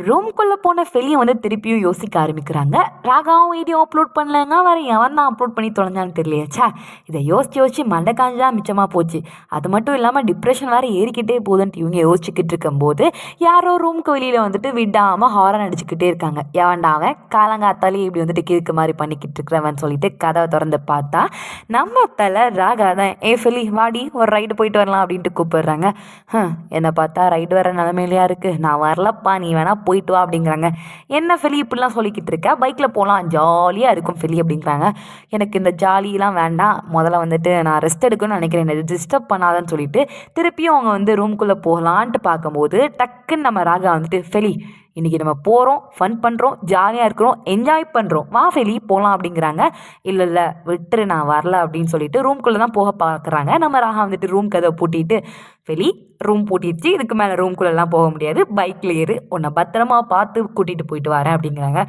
ரூம்குள்ளே போன ஃபெலியை வந்து திருப்பியும் யோசிக்க ஆரம்பிக்கிறாங்க. ராகாவும் வீடியோ அப்லோட் பண்ணலங்க, வேறு எவன் தான் அப்லோட் பண்ணி தொலைஞ்சான்னு தெரியலையாச்சா. இதை யோசிச்சு மண்டை காஞ்சா மிச்சமாக போச்சு. அது மட்டும் இல்லாமல் டிப்ரெஷன் வேறு ஏறிக்கிட்டே போகுதுன்ட்டு இவங்க யோசிச்சுக்கிட்டு இருக்கும்போது யாரோ ரூமுக்கு வெளியில் வந்துட்டு விடாமல் ஹாரன் அடிச்சுக்கிட்டே இருக்காங்க. எவன்டா அவன் காலங்காத்தாலே இப்படி வந்துட்டு கிறுக்கு மாதிரி பண்ணிக்கிட்டு இருக்கிறவன் சொல்லிட்டு கதவை திறந்து பார்த்தா நம்ம தலை ராகா தான். ஃபெலி வாடி ஒரு ரைடு போயிட்டு வரலாம் அப்படின்ட்டு கூப்பிடுறாங்க. என்னை பார்த்தா ரைடு வர நிலமையிலையா இருக்குது, நான் வரலப்பா நீ வேணா போயிட்டு வா அப்படிங்கிறாங்க. என்ன ஃபெலி இப்படிலாம் சொல்லிக்கிட்டு இருக்க, பைக்கில் போகலாம் ஜாலியாக இருக்கும் ஃபெலி அப்படிங்கிறாங்க. எனக்கு இந்த ஜாலியெலாம் வேண்டாம், முதல்ல வந்துட்டு நான் ரெஸ்ட் எடுக்கணும்னு நினைக்கிறேன், என்னை டிஸ்டர்ப் பண்ணாதன்னு சொல்லிட்டு திருப்பியும் அவங்க வந்து ரூம்குள்ளே போகலான்ட்டு பார்க்கும்போது டக்குன்னு நம்ம ராகா வந்துட்டு ஃபெலி இன்றைக்கி நம்ம போகிறோம், ஃபன் பண்ணுறோம், ஜாலியாக இருக்கிறோம், என்ஜாய் பண்ணுறோம், வா ஃபெலி போகலாம் அப்படிங்கிறாங்க. இல்லை விட்டுரு நான் வரல அப்படின்னு சொல்லிட்டு ரூம்குள்ளே தான் போக பார்க்குறாங்க. நம்ம ராகா வந்துட்டு ரூம் கதை பூட்டிட்டு ஃபெலி ரூம் பூட்டிடுச்சு, இதுக்கு மேலே ரூம்குள்ளெல்லாம் போக முடியாது, பைக்கில் ஏறு, உன்னை பத்திரமா பார்த்து கூட்டிகிட்டு போயிட்டு வரேன் அப்படிங்கிறாங்க.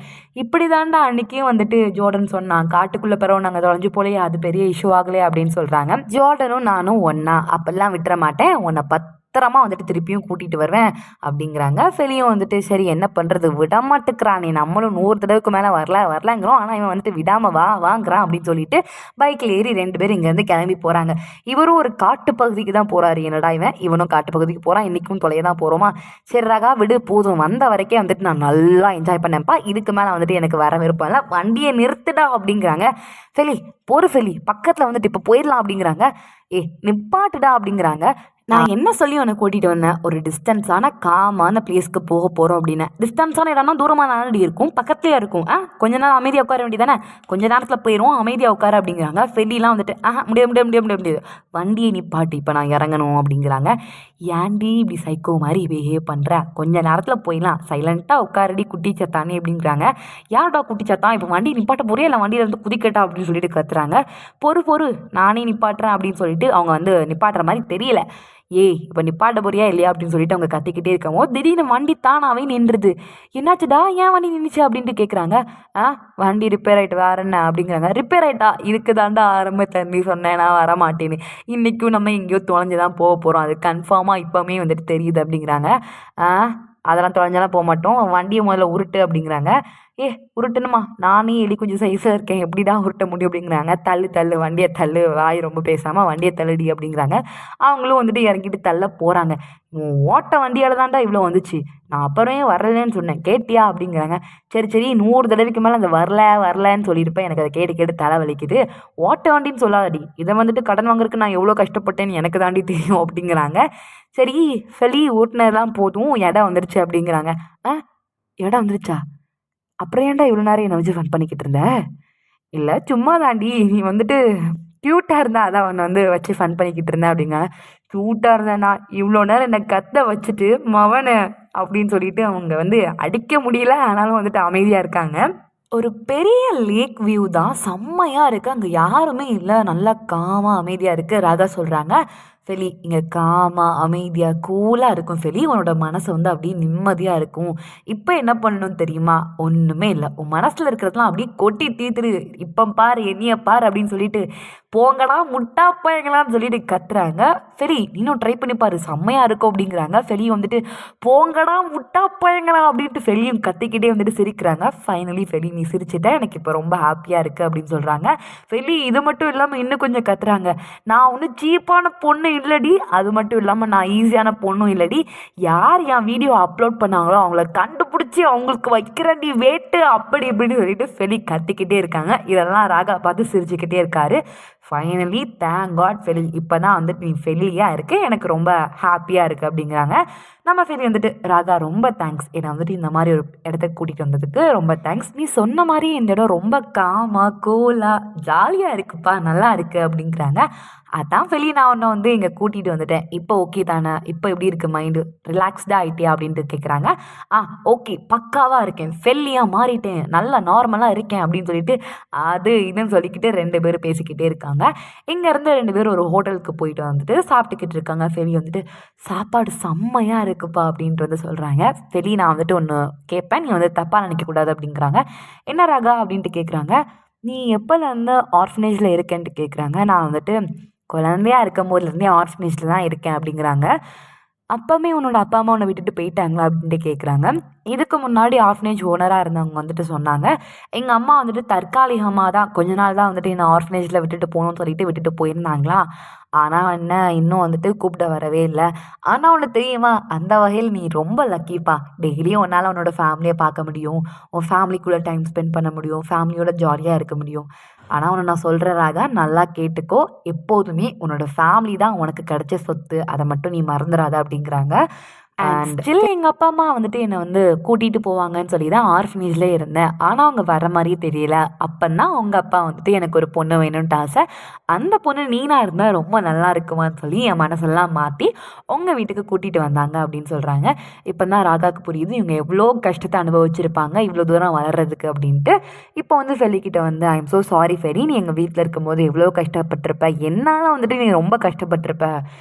இப்படி தாண்டா அன்றைக்கும் வந்துட்டு ஜோர்டன் சொன்னான், காட்டுக்குள்ளே பிறகு நாங்கள் தொலைஞ்சு போலையே அது பெரிய இஷ்யூ ஆகலையே அப்படின்னு சொல்கிறாங்க. ஜோர்டனும் நானும் ஒன்றா அப்பெல்லாம் விட்டுற மாட்டேன், உன்னை பத்திரமா வந்துட்டு திருப்பியும் கூட்டிகிட்டு வருவேன் அப்படிங்கிறாங்க. ஃபெலியும் வந்துட்டு சரி என்ன பண்ணுறது விடமாட்டுக்கிறான், நீ நம்மளும் 100 தடவைக்கு மேலே வரலங்கிறோம், ஆனால் இவன் வந்துட்டு விடாமல் வாங்குறான் அப்படின்னு சொல்லிட்டு பைக்கில் ஏறி 2 பேரும் இங்கேருந்து கிளம்பி போகிறாங்க. இவரும் ஒரு காட்டு பகுதிக்கு தான் போகிறாரு. என்னடா இவனும் காட்டு பகுதிக்கு போகிறான், இன்றைக்கும் தொலைய தான் போகிறோமா, சரி ராகா விடு போதும், வந்த வரைக்கும் வந்துட்டு நான் நல்லா என்ஜாய் பண்ணேன்ப்பா, இதுக்கு மேலே வந்துட்டு எனக்கு வர விருப்பம் இல்லை, வண்டியை நிறுத்துடா அப்படிங்கிறாங்க. ஃபெலி ஃபெலி பக்கத்தில் வந்துட்டு இப்போ போயிடலாம் அப்படிங்கிறாங்க. நிப்பாட்டுடா அப்படிங்கிறாங்க. நான் என்ன சொல்லி உனக்கு கூட்டிகிட்டு வந்தேன், ஒரு டிஸ்டன்ஸான காமான பிளேஸ்க்கு போக போகிறோம் அப்படின்னு. டிஸ்டன்ஸான இடம்னா தூரமாக நாடி இருக்கும், பக்கத்துலேயே இருக்கும். கொஞ்ச நேரம் அமைதியாக உட்கார வேண்டியதானே, கொஞ்ச நேரத்தில் போயிடுவோம், அமைதியாக உட்கார அப்படிங்கிறாங்க. ஃபெலிலாம் வந்துட்டு முடியாது வண்டியை நிப்பாட்டி இப்போ நான் இறங்கணும் அப்படிங்கிறாங்க. ஏன்டி இப்படி சைக்கோ மாதிரி பிஹேவ் பண்ணுற, கொஞ்ச நேரத்தில் போயிடலாம், சைலண்ட்டாக உட்காரடி குட்டி சத்தானே அப்படிங்கிறாங்க. யார்டா குட்டி சத்தான், இப்போ வண்டி நிப்பாட்ட போறியா இல்லை வண்டியில் இருந்து குதிக்கட்டா அப்படின்னு சொல்லிட்டு கத்துறாங்க. பொறு நானே நிப்பாட்டுறேன் அப்படின்னு சொல்லிட்டு அவங்க வந்து நிப்பாட்டுற மாதிரி தெரியல. இப்போ நிப்பாட்ட போறியா இல்லையா அப்படின்னு சொல்லிட்டு அவங்க கத்திக்கிட்டே இருக்கமோ திடீர்னு வண்டி தானாவே நின்றுது. என்னாச்சுடா ஏன் வண்டி நின்றுச்சு அப்படின்ட்டு கேட்குறாங்க. வண்டி ரிப்பேர் ஆகிட்டு வேற என்ன அப்படிங்கிறாங்க. ரிப்பேர் ஆகிட்டா, இதுக்கு தாண்டா ஆரம்பத்தில் நீ சொன்னேன் நான் வரமாட்டேன்னு, இன்றைக்கும் நம்ம எங்கேயோ தொலைஞ்சு தான் போக போகிறோம், அது கன்ஃபார்மாக இப்போவுமே வந்துட்டு தெரியுது அப்படிங்கிறாங்க. அதெல்லாம் தொலைஞ்சாலாம் போக மாட்டோம், வண்டியை முதல்ல உருட்டு அப்படிங்கிறாங்க. உருட்டணுமா, நானே எலி கொஞ்சம் சைஸாக இருக்கேன், எப்படிடா உருட்ட முடியும் அப்படிங்கிறாங்க. தள்ளு வண்டியை தள்ளு, வாய் ரொம்ப பேசாமல் வண்டியை தள்ளுடி அப்படிங்கிறாங்க. அவங்களும் வந்துட்டு இறங்கிட்டு தள்ள போகிறாங்க. ஓட்ட வண்டியால் தான்டா இவ்வளோ வந்துச்சு, நான் அப்புறமே வரலன்னு சொன்னேன் கேட்டியா அப்படிங்கிறாங்க. சரி 100 தடவைக்கு மேலே அந்த வரலன்னு சொல்லியிருப்பேன், எனக்கு அதை கேட்டு தலை வலிக்குது, ஓட்ட வண்டின்னு சொல்லாதடி, இதை வந்துட்டு கடன் வாங்குறதுக்கு நான் எவ்வளோ கஷ்டப்பட்டேன்னு எனக்கு தாண்டி தெரியும் அப்படிங்கிறாங்க. சரி ஃபெலி ஓட்டுனதெல்லாம் போதும், இடம் வந்துருச்சு அப்படிங்கிறாங்க. இடம் வந்துருச்சா, அப்புறம் ஏன்டா இவ்வளோ நேரம் என்னை வச்சு ஃபன் பண்ணிக்கிட்டு இருந்த, இல்லை சும்மா தாண்டி நீ வந்துட்டு க்யூட்டாக இருந்தா அதான் அவனை வந்து வச்சு ஃபன் பண்ணிக்கிட்டு இருந்தேன் அப்படிங்க. க்யூட்டாக இருந்தேன்னா இவ்வளோ நேரம் என்னை கத்த வச்சுட்டு மவனை அப்படின்னு சொல்லிட்டு அவங்க வந்து அடிக்க முடியல, ஆனாலும் வந்துட்டு அமைதியாக இருக்காங்க. ஒரு பெரிய லேக் வியூ தான், செம்மையாக இருக்குது, அங்கே யாருமே இல்லை, நல்லா காமாக அமைதியாக இருக்குது. ராதா சொல்கிறாங்க, ஃபெலி இங்கே காமாக அமைதியாக கூலாக இருக்கும் ஃபெலி, உன்னோட மனசு வந்து அப்படியே நிம்மதியாக இருக்கும். இப்போ என்ன பண்ணணும்னு தெரியுமா, ஒன்றுமே இல்லை, உன் மனசில் இருக்கிறதுலாம் அப்படியே கொட்டி தீத்துரு, இப்போ பாரு என்னைய பாரு அப்படின்னு சொல்லிட்டு போங்கடா முட்டா பையங்களான்னு சொல்லிட்டு கத்துறாங்க. ஃபெலி நீனும் ட்ரை பண்ணி பாரு செம்மையாக இருக்கும் அப்படிங்கிறாங்க. ஃபெலியும் வந்துட்டு போங்கடா முட்டா பையங்களா அப்படின்ட்டு ஃபெலியும் கத்திக்கிட்டே வந்துட்டு சிரிக்கிறாங்க. ஃபைனலி ஃபெலி நீ சிரிச்சிட்ட எனக்கு இப்போ ரொம்ப ஹாப்பியாக இருக்குது அப்படின்னு சொல்கிறாங்க. ஃபெலி இது மட்டும் இல்லாமல் இன்னும் கொஞ்சம் கத்துறாங்க. நான் ஒன்றும் சீப்பான பொண்ணு இல்லடி, அது மட்டும் இல்லாமல் நான் ஈஸியான பொண்ணும் இல்லடி, யார் என் வீடியோ அப்லோட் பண்ணாங்களோ அவங்கள கண்டுபிடிச்சி அவங்களுக்கு வைக்கிறடி வேட்டு அப்படி இப்படின்னு சொல்லிட்டு ஃபெலி கத்திக்கிட்டே இருக்காங்க. இதெல்லாம் ராகா பார்த்து சிரிச்சுக்கிட்டே இருக்காரு. ஃபைனலி தேங்க் காட் ஃபெலி இப்போ தான் வந்துட்டு நீ ஃபெலியாக இருக்குது, எனக்கு ரொம்ப ஹாப்பியாக இருக்குது அப்படிங்கிறாங்க. நம்ம ஃபெலி வந்துட்டு ராகா ரொம்ப தேங்க்ஸ், என்னை வந்துட்டு இந்த மாதிரி ஒரு இடத்துக்கு கூட்டிகிட்டு வந்ததுக்கு ரொம்ப தேங்க்ஸ். நீ சொன்ன மாதிரி இந்த இடம் ரொம்ப காமாக கூலாக ஜாலியாக இருக்குப்பா, நல்லா இருக்குது அப்படிங்கிறாங்க. அதான் ஃபெலி நான் உன்னை வந்து இங்கே கூட்டிகிட்டு வந்துட்டேன், இப்போ ஓகே தானே, இப்போ எப்படி இருக்குது மைண்டு, ரிலாக்ஸ்டாக ஆகிட்டியா அப்படின்ட்டு கேட்குறாங்க. ஓகே பக்காவாக இருக்கேன், ஃபெல்லியாக மாறிட்டேன், நல்லா நார்மலாக இருக்கேன் அப்படின்னு சொல்லிட்டு அது இதுன்னு சொல்லிக்கிட்டு 2 பேரும் பேசிக்கிட்டே இருக்காங்க. இங்கேருந்து 2 பேரும் ஒரு ஹோட்டலுக்கு போயிட்டு வந்துட்டு சாப்பிட்டுக்கிட்டு இருக்காங்க. ஃபெலி வந்துட்டு சாப்பாடு செம்மையாக இருக்குப்பா அப்படின்ட்டு வந்து சொல்கிறாங்க. ஃபெலி நான் வந்துட்டு ஒன்று கேட்பேன், நீ வந்து தப்பாக நினைக்கக்கூடாது அப்படிங்கிறாங்க. என்ன ராகா அப்படின்ட்டு கேட்குறாங்க. நீ எப்போலேருந்து ஆர்ஃபனேஜில் இருக்கேன்ட்டு கேட்குறாங்க. நான் வந்துட்டு குழந்தையாக இருக்கும் போதுலேருந்தே ஆர்ஃபனேஜில் தான் இருக்கேன் அப்படிங்கிறாங்க. அப்போவுமே உன்னோட அப்பா அம்மா உன்னை விட்டுட்டு போயிட்டாங்களா அப்படின்ட்டு கேட்குறாங்க. இதுக்கு முன்னாடி ஆர்ஃபனேஜ் ஓனராக இருந்தவங்க வந்துட்டு சொன்னாங்க, எங்கள் அம்மா வந்துட்டு தற்காலிகமாக தான் கொஞ்ச நாள் தான் வந்துட்டு என்னை ஆர்ஃபனேஜில் விட்டுட்டு போகணும்னு சொல்லிட்டு விட்டுட்டு போயிருந்தாங்களா. ஆனால் என்ன இன்னும் வந்துட்டு கூப்பிட வரவே இல்லை. ஆனால் ஒன்று தெரியுமா, அந்த வகையில் நீ ரொம்ப லக்கிப்பா, டெய்லியும் உன்னால் உன்னோட ஃபேமிலியை பார்க்க முடியும், உன் ஃபேமிலிக்குள்ளே டைம் ஸ்பெண்ட் பண்ண முடியும், ஃபேமிலியோட ஜாலியாக இருக்க முடியும். ஆனால் உன்னை நான் சொல்கிற ராகா நல்லா கேட்டுக்கோ, எப்போதுமே உன்னோட ஃபேமிலி தான் உனக்கு கிடைச்ச சொத்து, அதை மட்டும் நீ மறந்துடாத அப்படிங்கிறாங்க. அண்ட் ஸ்டில் எங்கள் அப்பா அம்மா வந்துட்டு என்னை வந்து கூட்டிகிட்டு போவாங்கன்னு சொல்லி தான் ஆர்ஃபனேஜ்லேயே இருந்தேன். ஆனால் அவங்க வர மாதிரியே தெரியல. அப்போதான் உங்கள் அப்பா வந்துட்டு எனக்கு ஒரு பொண்ணு வேணும்ன்ட்டு ஆசை, அந்த பொண்ணு நீனாக இருந்தால் ரொம்ப நல்லா இருக்குமான்னு சொல்லி என் மனசெல்லாம் மாற்றி உங்கள் வீட்டுக்கு கூட்டிகிட்டு வந்தாங்க அப்படின்னு சொல்கிறாங்க. இப்போ தான் ராகாவுக்கு புரியுது இவங்க எவ்வளோ கஷ்டத்தை அனுபவிச்சிருப்பாங்க இவ்வளோ தூரம் வளர்கிறதுக்கு அப்படின்ட்டு. இப்போ வந்து ஃபெலிக்கிட்ட வந்து I am so sorry ferry, நீ எங்கள் வீட்டில் இருக்கும்போது எவ்வளோ கஷ்டப்பட்டிருப்ப, என்னால் வந்துட்டு நீ ரொம்ப கஷ்டப்பட்டிருப்ப,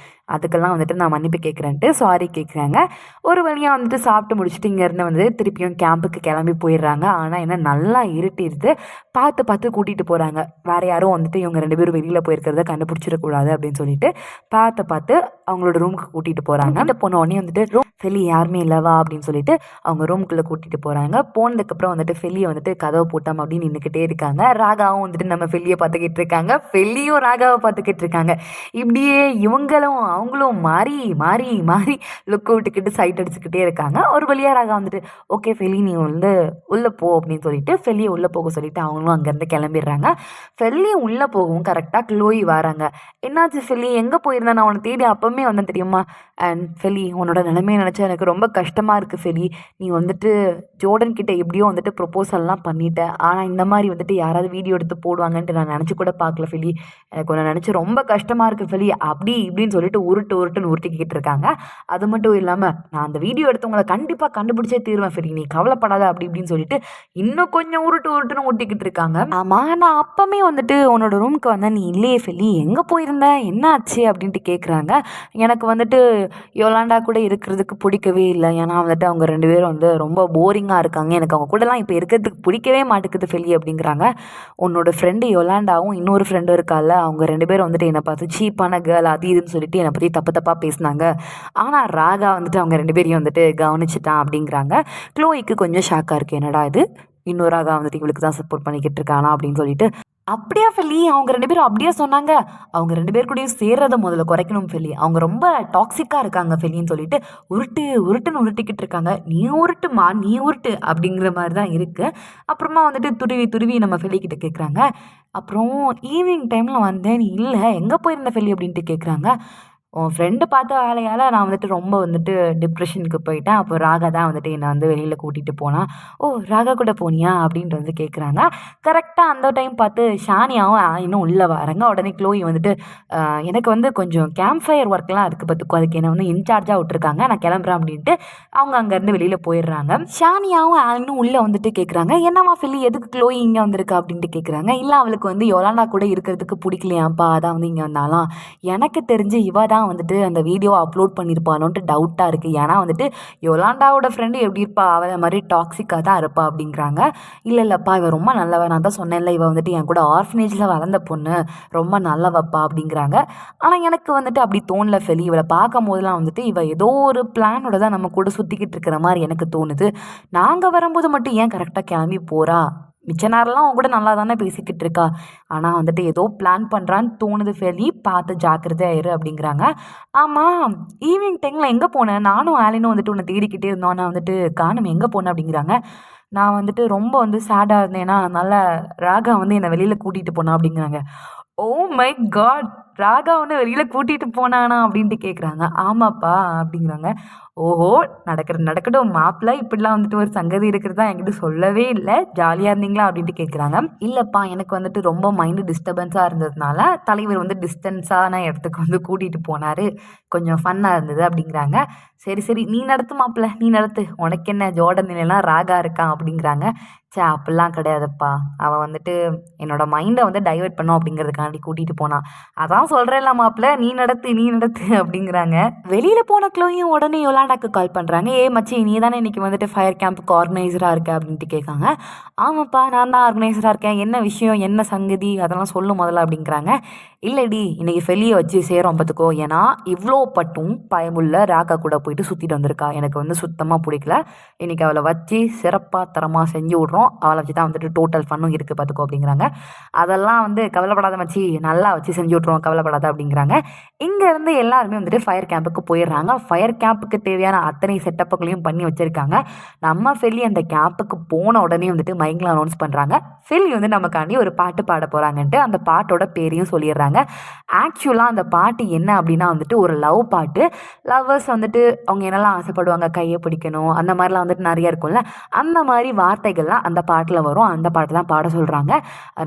அதுக்கெல்லாம் வந்துட்டு நான் மன்னிப்பு கேட்குறேன்ட்டு சாரி கேட்குறாங்க. ஒரு வழியாக வந்துட்டு சாப்பிட்டு முடிச்சுட்டு இங்கேருந்து வந்து திருப்பியும் கேம்புக்கு கிளம்பி போயிடுறாங்க. ஆனால் என்ன நல்லா இருட்டிடுது, பார்த்து கூட்டிகிட்டு போகிறாங்க. வேறு யாரும் வந்துட்டு இவங்க 2 பேரும் வெளியில் போயிருக்கிறத கண்டுபிடிச்சிடக்கூடாது அப்படின்னு சொல்லிட்டு பார்த்து அவங்களோட ரூமுக்கு கூட்டிகிட்டு போகிறாங்க. அந்த போனோடனே வந்துட்டு ஃபெலி யாருமே இல்லவா அப்படின்னு சொல்லிட்டு அவங்க ரூமுக்குள்ளே கூட்டிகிட்டு போகிறாங்க. போனதுக்கப்புறம் வந்துட்டு ஃபெலியை வந்துட்டு கதவை போட்டோம் அப்படின்னு நின்றுக்கிட்டே இருக்காங்க. ராகாவும் வந்துட்டு நம்ம ஃபெலியை பார்த்துக்கிட்டு இருக்காங்க, ஃபெலியும் ராகாவை பார்த்துக்கிட்டு இருக்காங்க. இப்படியே இவங்களும் அவங்களும் மாறி மாறி மாறி லுக்கு விட்டுக்கிட்டு சைட் அடிச்சுக்கிட்டே இருக்காங்க. ஒரு வழியாக ராகா வந்துட்டு ஓகே ஃபெலி நீ வந்து உள்ளே போ அப்படின்னு சொல்லிட்டு ஃபெலியை உள்ளே போக சொல்லிட்டு அவங்களும் அங்கேருந்து கிளம்பிடுறாங்க. ஃபெலியை உள்ளே போகவும் கரெக்டாக க்ளோயி வராங்க. என்னாச்சு ஃபெலி, எங்கே போயிருந்தேன், நான் உன்னை தேடி அப்போவுமே வந்தேன் தெரியுமா. அண்ட் ஃபெலி உன்னோட நிலைமையை நினச்சா எனக்கு ரொம்ப கஷ்டமாக இருக்குது ஃபெலி, நீ வந்துட்டு ஜோர்டன் கிட்ட எப்படியோ வந்துட்டு ப்ரொப்போசல்லாம் பண்ணிட்ட, ஆனால் இந்த மாதிரி வந்துட்டு யாராவது வீடியோ எடுத்து போடுவாங்கன்ட்டு நான் நினச்சி கூட பார்க்கல ஃபெலி, எனக்கு ஒன்று நினச்சி ரொம்ப கஷ்டமாக இருக்குது ஃபெலி அப்படி இப்படின்னு சொல்லிட்டு உருட்டுன்னு உருட்டிக்கிட்டு இருக்காங்க. அது மட்டும் இல்லாமல் நான் அந்த வீடியோ எடுத்தவங்களை கண்டிப்பாக கண்டுபிடிச்சே தீருவேன் ஃபெலி, நீ கவலைப்படாத அப்படி இப்படின்னு சொல்லிட்டு இன்னும் கொஞ்சம் உருட்டுன்னு ஊட்டிக்கிட்டு இருக்காங்க. ஆமாம் நான் அப்பமே வந்துட்டு உன்னோட ரூமுக்கு வந்தேன், நீ இல்லையே ஃபெலி, எங்கே போயிருந்த என்ன ஆச்சு அப்படின்ட்டு கேட்குறாங்க. எனக்கு வந்துட்டு யோலாண்டா கூட இருக்கிறதுக்கு பிடிக்கவே இல்லை, ஏன்னா வந்துட்டு அவங்க 2 பேரும் வந்து ரொம்ப போரிங்காக இருக்காங்க, எனக்கு அவங்க கூடலாம் இப்போ இருக்கிறதுக்கு பிடிக்கவே மாட்டேங்குது ஃபெலி அப்படிங்கிறாங்க. உன்னோட ஃப்ரெண்டு யோலாண்டாவும் இன்னொரு ஃப்ரெண்டும் இருக்கால, அவங்க 2 பேரும் வந்துட்டு என்னை பார்த்து சீப்பான கேர்ள் அது இதுன்னு சொல்லிட்டு என்னை பற்றி தப்பாக பேசினாங்க, ஆனால் ராகா வந்துட்டு அவங்க 2 பேரையும் வந்துட்டு கவனிச்சிட்டான் அப்படிங்கிறாங்க. க்ளோய்க்கு கொஞ்சம் ஷாக்காக இருக்குது, என்னடா இது இன்னொரு ராகா வந்துட்டு இவளுக்கு தான் சப்போர்ட் பண்ணிக்கிட்டு இருக்கானா அப்படின்னு சொல்லிட்டு. அப்படியா ஃபெலி, அவங்க 2 பேரும் அப்படியே சொன்னாங்க, அவங்க 2 பேர் கூடயும் சேர்றதை முதல்ல குறைக்கணும் ஃபெலி, அவங்க ரொம்ப டாக்ஸிக்காக இருக்காங்க ஃபெலின்னு சொல்லிட்டு உருட்டுன்னு உருட்டிக்கிட்டு இருக்காங்க. நீ உருட்டு அப்படிங்கிற மாதிரி தான் இருக்குது. அப்புறமா வந்துட்டு துருவி நம்ம ஃபெலிக்கிட்ட கேட்குறாங்க. அப்புறம் ஈவினிங் டைமில் வந்தேன், நீ இல்லை எங்கே போயிருந்த ஃபெலி அப்படின்ட்டு கேட்குறாங்க. உன் ஃப்ரெண்டு பார்த்த வேலையால் நான் வந்துட்டு ரொம்ப வந்துட்டு டிப்ரெஷனுக்கு போயிட்டேன், அப்போ ராகா தான் வந்துட்டு என்னை வந்து வெளியில் கூட்டிகிட்டு போனான். ஓ ராகா கூட போனியா அப்படின்ட்டு வந்து கேட்குறாங்க. கரெக்டாக அந்த டைம் பார்த்து ஷானியாவும் இன்னும் உள்ளே வராங்க. உடனே க்ளோயி வந்துட்டு எனக்கு வந்து கொஞ்சம் கேம்ப் ஃபயர் ஒர்க்லாம் இருக்குது பார்த்துக்கோ, அதுக்கு என்னை வந்து இன்சார்ஜாக விட்டுருக்காங்க, நான் கிளம்புறேன் அப்படின்ட்டு அவங்க அங்கேருந்து வெளியில் போயிடுறாங்க. ஷானியாவும் இன்னும் உள்ளே வந்துட்டு கேட்குறாங்க, என்னம்மா ஃபெலி எதுக்கு க்ளோயி இங்கே வந்திருக்கா அப்படின்ட்டு கேட்குறாங்க. இல்லை அவளுக்கு வந்து யோலாண்டா கூட இருக்கிறதுக்கு பிடிக்கலையாப்பா, அதான் வந்து இங்கே வந்தாலாம், எனக்கு தெரிஞ்சு இவ தான் தான் வந்துட்டு அந்த வீடியோ அப்லோட் பண்ணியிருப்பானோன்ட்டு டவுட்டாக இருக்குது. ஏன்னா வந்துட்டு யோலாண்டாவோட ஃப்ரெண்டு எப்படி இருப்பா, அவளை மாதிரி டாக்ஸிக்காக தான் இருப்பா அப்படிங்கிறாங்க. இல்லைப்பா, இவ ரொம்ப நல்லவ, நான் தான் சொன்னேன்ல, இவ வந்துட்டு என் கூட ஆர்ஃபனேஜில் வளர்ந்த பொண்ணு, ரொம்ப நல்லவப்பா அப்படிங்கிறாங்க. ஆனால் எனக்கு வந்துட்டு அப்படி தோணல ஃபெலி. இவளை பார்க்கும் போதெல்லாம் வந்துட்டு இவ ஏதோ ஒரு பிளானோட தான் நம்ம கூட சுற்றிக்கிட்டு இருக்கிற மாதிரி எனக்கு தோணுது. நாங்கள் வரும்போது மட்டும் ஏன் கரெக்டாக கிளம்பி போகிறா, மிச்ச நேரம்லாம் அவங்க கூட நல்லா தானே பேசிக்கிட்டு இருக்கா, ஆனால் வந்துட்டு ஏதோ பிளான் பண்ணுறான்னு தோணுது ஃபெலி, பார்த்து ஜாக்கிரதையாக இரு அப்படிங்கிறாங்க. ஆமாம், ஈவினிங் டைமில் எங்கே போனேன், நானும் ஆலினும் வந்துட்டு உன்னை தேடிக்கிட்டே இருந்தோம், நான் வந்துட்டு காணும் எங்கே போனேன் அப்படிங்கிறாங்க. நான் வந்துட்டு ரொம்ப வந்து சேடாக இருந்தேன்னா அதனால் ராகா வந்து என்னை வெளியில் கூட்டிகிட்டு போனா அப்படிங்கிறாங்க. ஓ மை காட், ராகா வந்து வெளியில் கூட்டிகிட்டு போனானா அப்படின்ட்டு கேட்குறாங்க. ஆமாப்பா அப்படிங்கிறாங்க. ஓஹோ, நடக்கட்டும் மாப்பிள்ள, இப்படிலாம் வந்துட்டு ஒரு சங்கதி இருக்கிறதா என்கிட்ட சொல்லவே இல்லை, ஜாலியாக இருந்தீங்களா அப்படின்ட்டு கேட்குறாங்க. இல்லைப்பா, எனக்கு வந்துட்டு ரொம்ப மைண்டு டிஸ்டர்பன்ஸாக இருந்ததுனால தலைவர் வந்து டிஸ்டன்ஸான இடத்துக்கு வந்து கூட்டிகிட்டு போனார், கொஞ்சம் ஃபன்னாக இருந்தது அப்படிங்கிறாங்க. சரி சரி, நீ நடத்து மாப்பிள்ள, நீ நடத்து, உனக்கு என்ன, ஜோர்டன் நிலையெல்லாம் ராகா இருக்கான் அப்படிங்கிறாங்க. அப்படிலாம் கிடையாதுப்பா, அவன் வந்துட்டு என்னோட மைண்டை வந்து டைவெர்ட் பண்ணோம் அப்படிங்கிறதுக்காண்டி கூட்டிகிட்டு போனான், அதான் சொல்கிறேன்ல மாப்பிள்ள, நீ நடத்து அப்படிங்கிறாங்க. வெளியில் போன க்ளோயும் உடனே யோலாண்டாக்கு கால் பண்ணுறாங்க. ஏ மச்சி, நீ தானே இன்றைக்கி வந்துட்டு ஃபயர் கேம்புக்கு ஆர்கனைசராக இருக்க அப்படின்ட்டு கேட்காங்க. ஆமாப்பா, நான் தான் ஆர்கனைசராக இருக்கேன், என்ன விஷயம், என்ன சங்கதி, அதெல்லாம் சொல்லும் முதல்ல அப்படிங்கிறாங்க. இல்லைடி, இன்றைக்கி ஃபெலியை வச்சு சேரும் பார்த்துக்கோ, ஏன்னா இவ்வளோ பட்டும் பயமுள்ள ராகா கூட போயிட்டு சுற்றிட்டு வந்திருக்கா, எனக்கு வந்து சுத்தமாக பிடிக்கல, இன்றைக்கி அவளை வச்சு சிறப்பாக தரமாக செஞ்சு விட்றோம், அவளை வச்சு தான் வந்துட்டு டோட்டல் ஃபன்னும் இருக்குது பார்த்துக்கோ அப்படிங்கிறாங்க. அதெல்லாம் வந்து கவலைப்படாத மச்சி, நல்லா வச்சு செஞ்சு விட்ருவோம், கவலைப்படாத அப்படிங்கிறாங்க. இங்கேருந்து எல்லாருமே வந்துட்டு ஃபயர் கேம்புக்கு போயிடுறாங்க. ஃபயர் கேம்புக்கு தேவையான அத்தனை செட்டப்புகளையும் பண்ணி வச்சுருக்காங்க. நம்ம ஃபெல்லி அந்த கேம்புக்கு போன உடனே வந்துட்டு மைக்கில் அனௌன்ஸ் பண்ணுறாங்க, ஃபெல்லி வந்து நமக்காண்டி ஒரு பாட்டு பாட போகிறாங்கன்ட்டு. அந்த பாட்டோட பேரையும் சொல்லிடுறாங்க. ஆக்சுவலாக அந்த பாட்டு என்ன அப்படின்னா வந்துட்டு ஒரு லவ் பாட்டு. லவ்வர்ஸ் வந்துட்டு அவங்க என்னெல்லாம் ஆசைப்படுவாங்க, கையை பிடிக்கணும், அந்த மாதிரிலாம் வந்துட்டு நிறைய இருக்கும்ல, அந்த மாதிரி வார்த்தைகள்லாம் அந்த பாட்டில் வரும். அந்த பாட்டு தான் பாட சொல்கிறாங்க.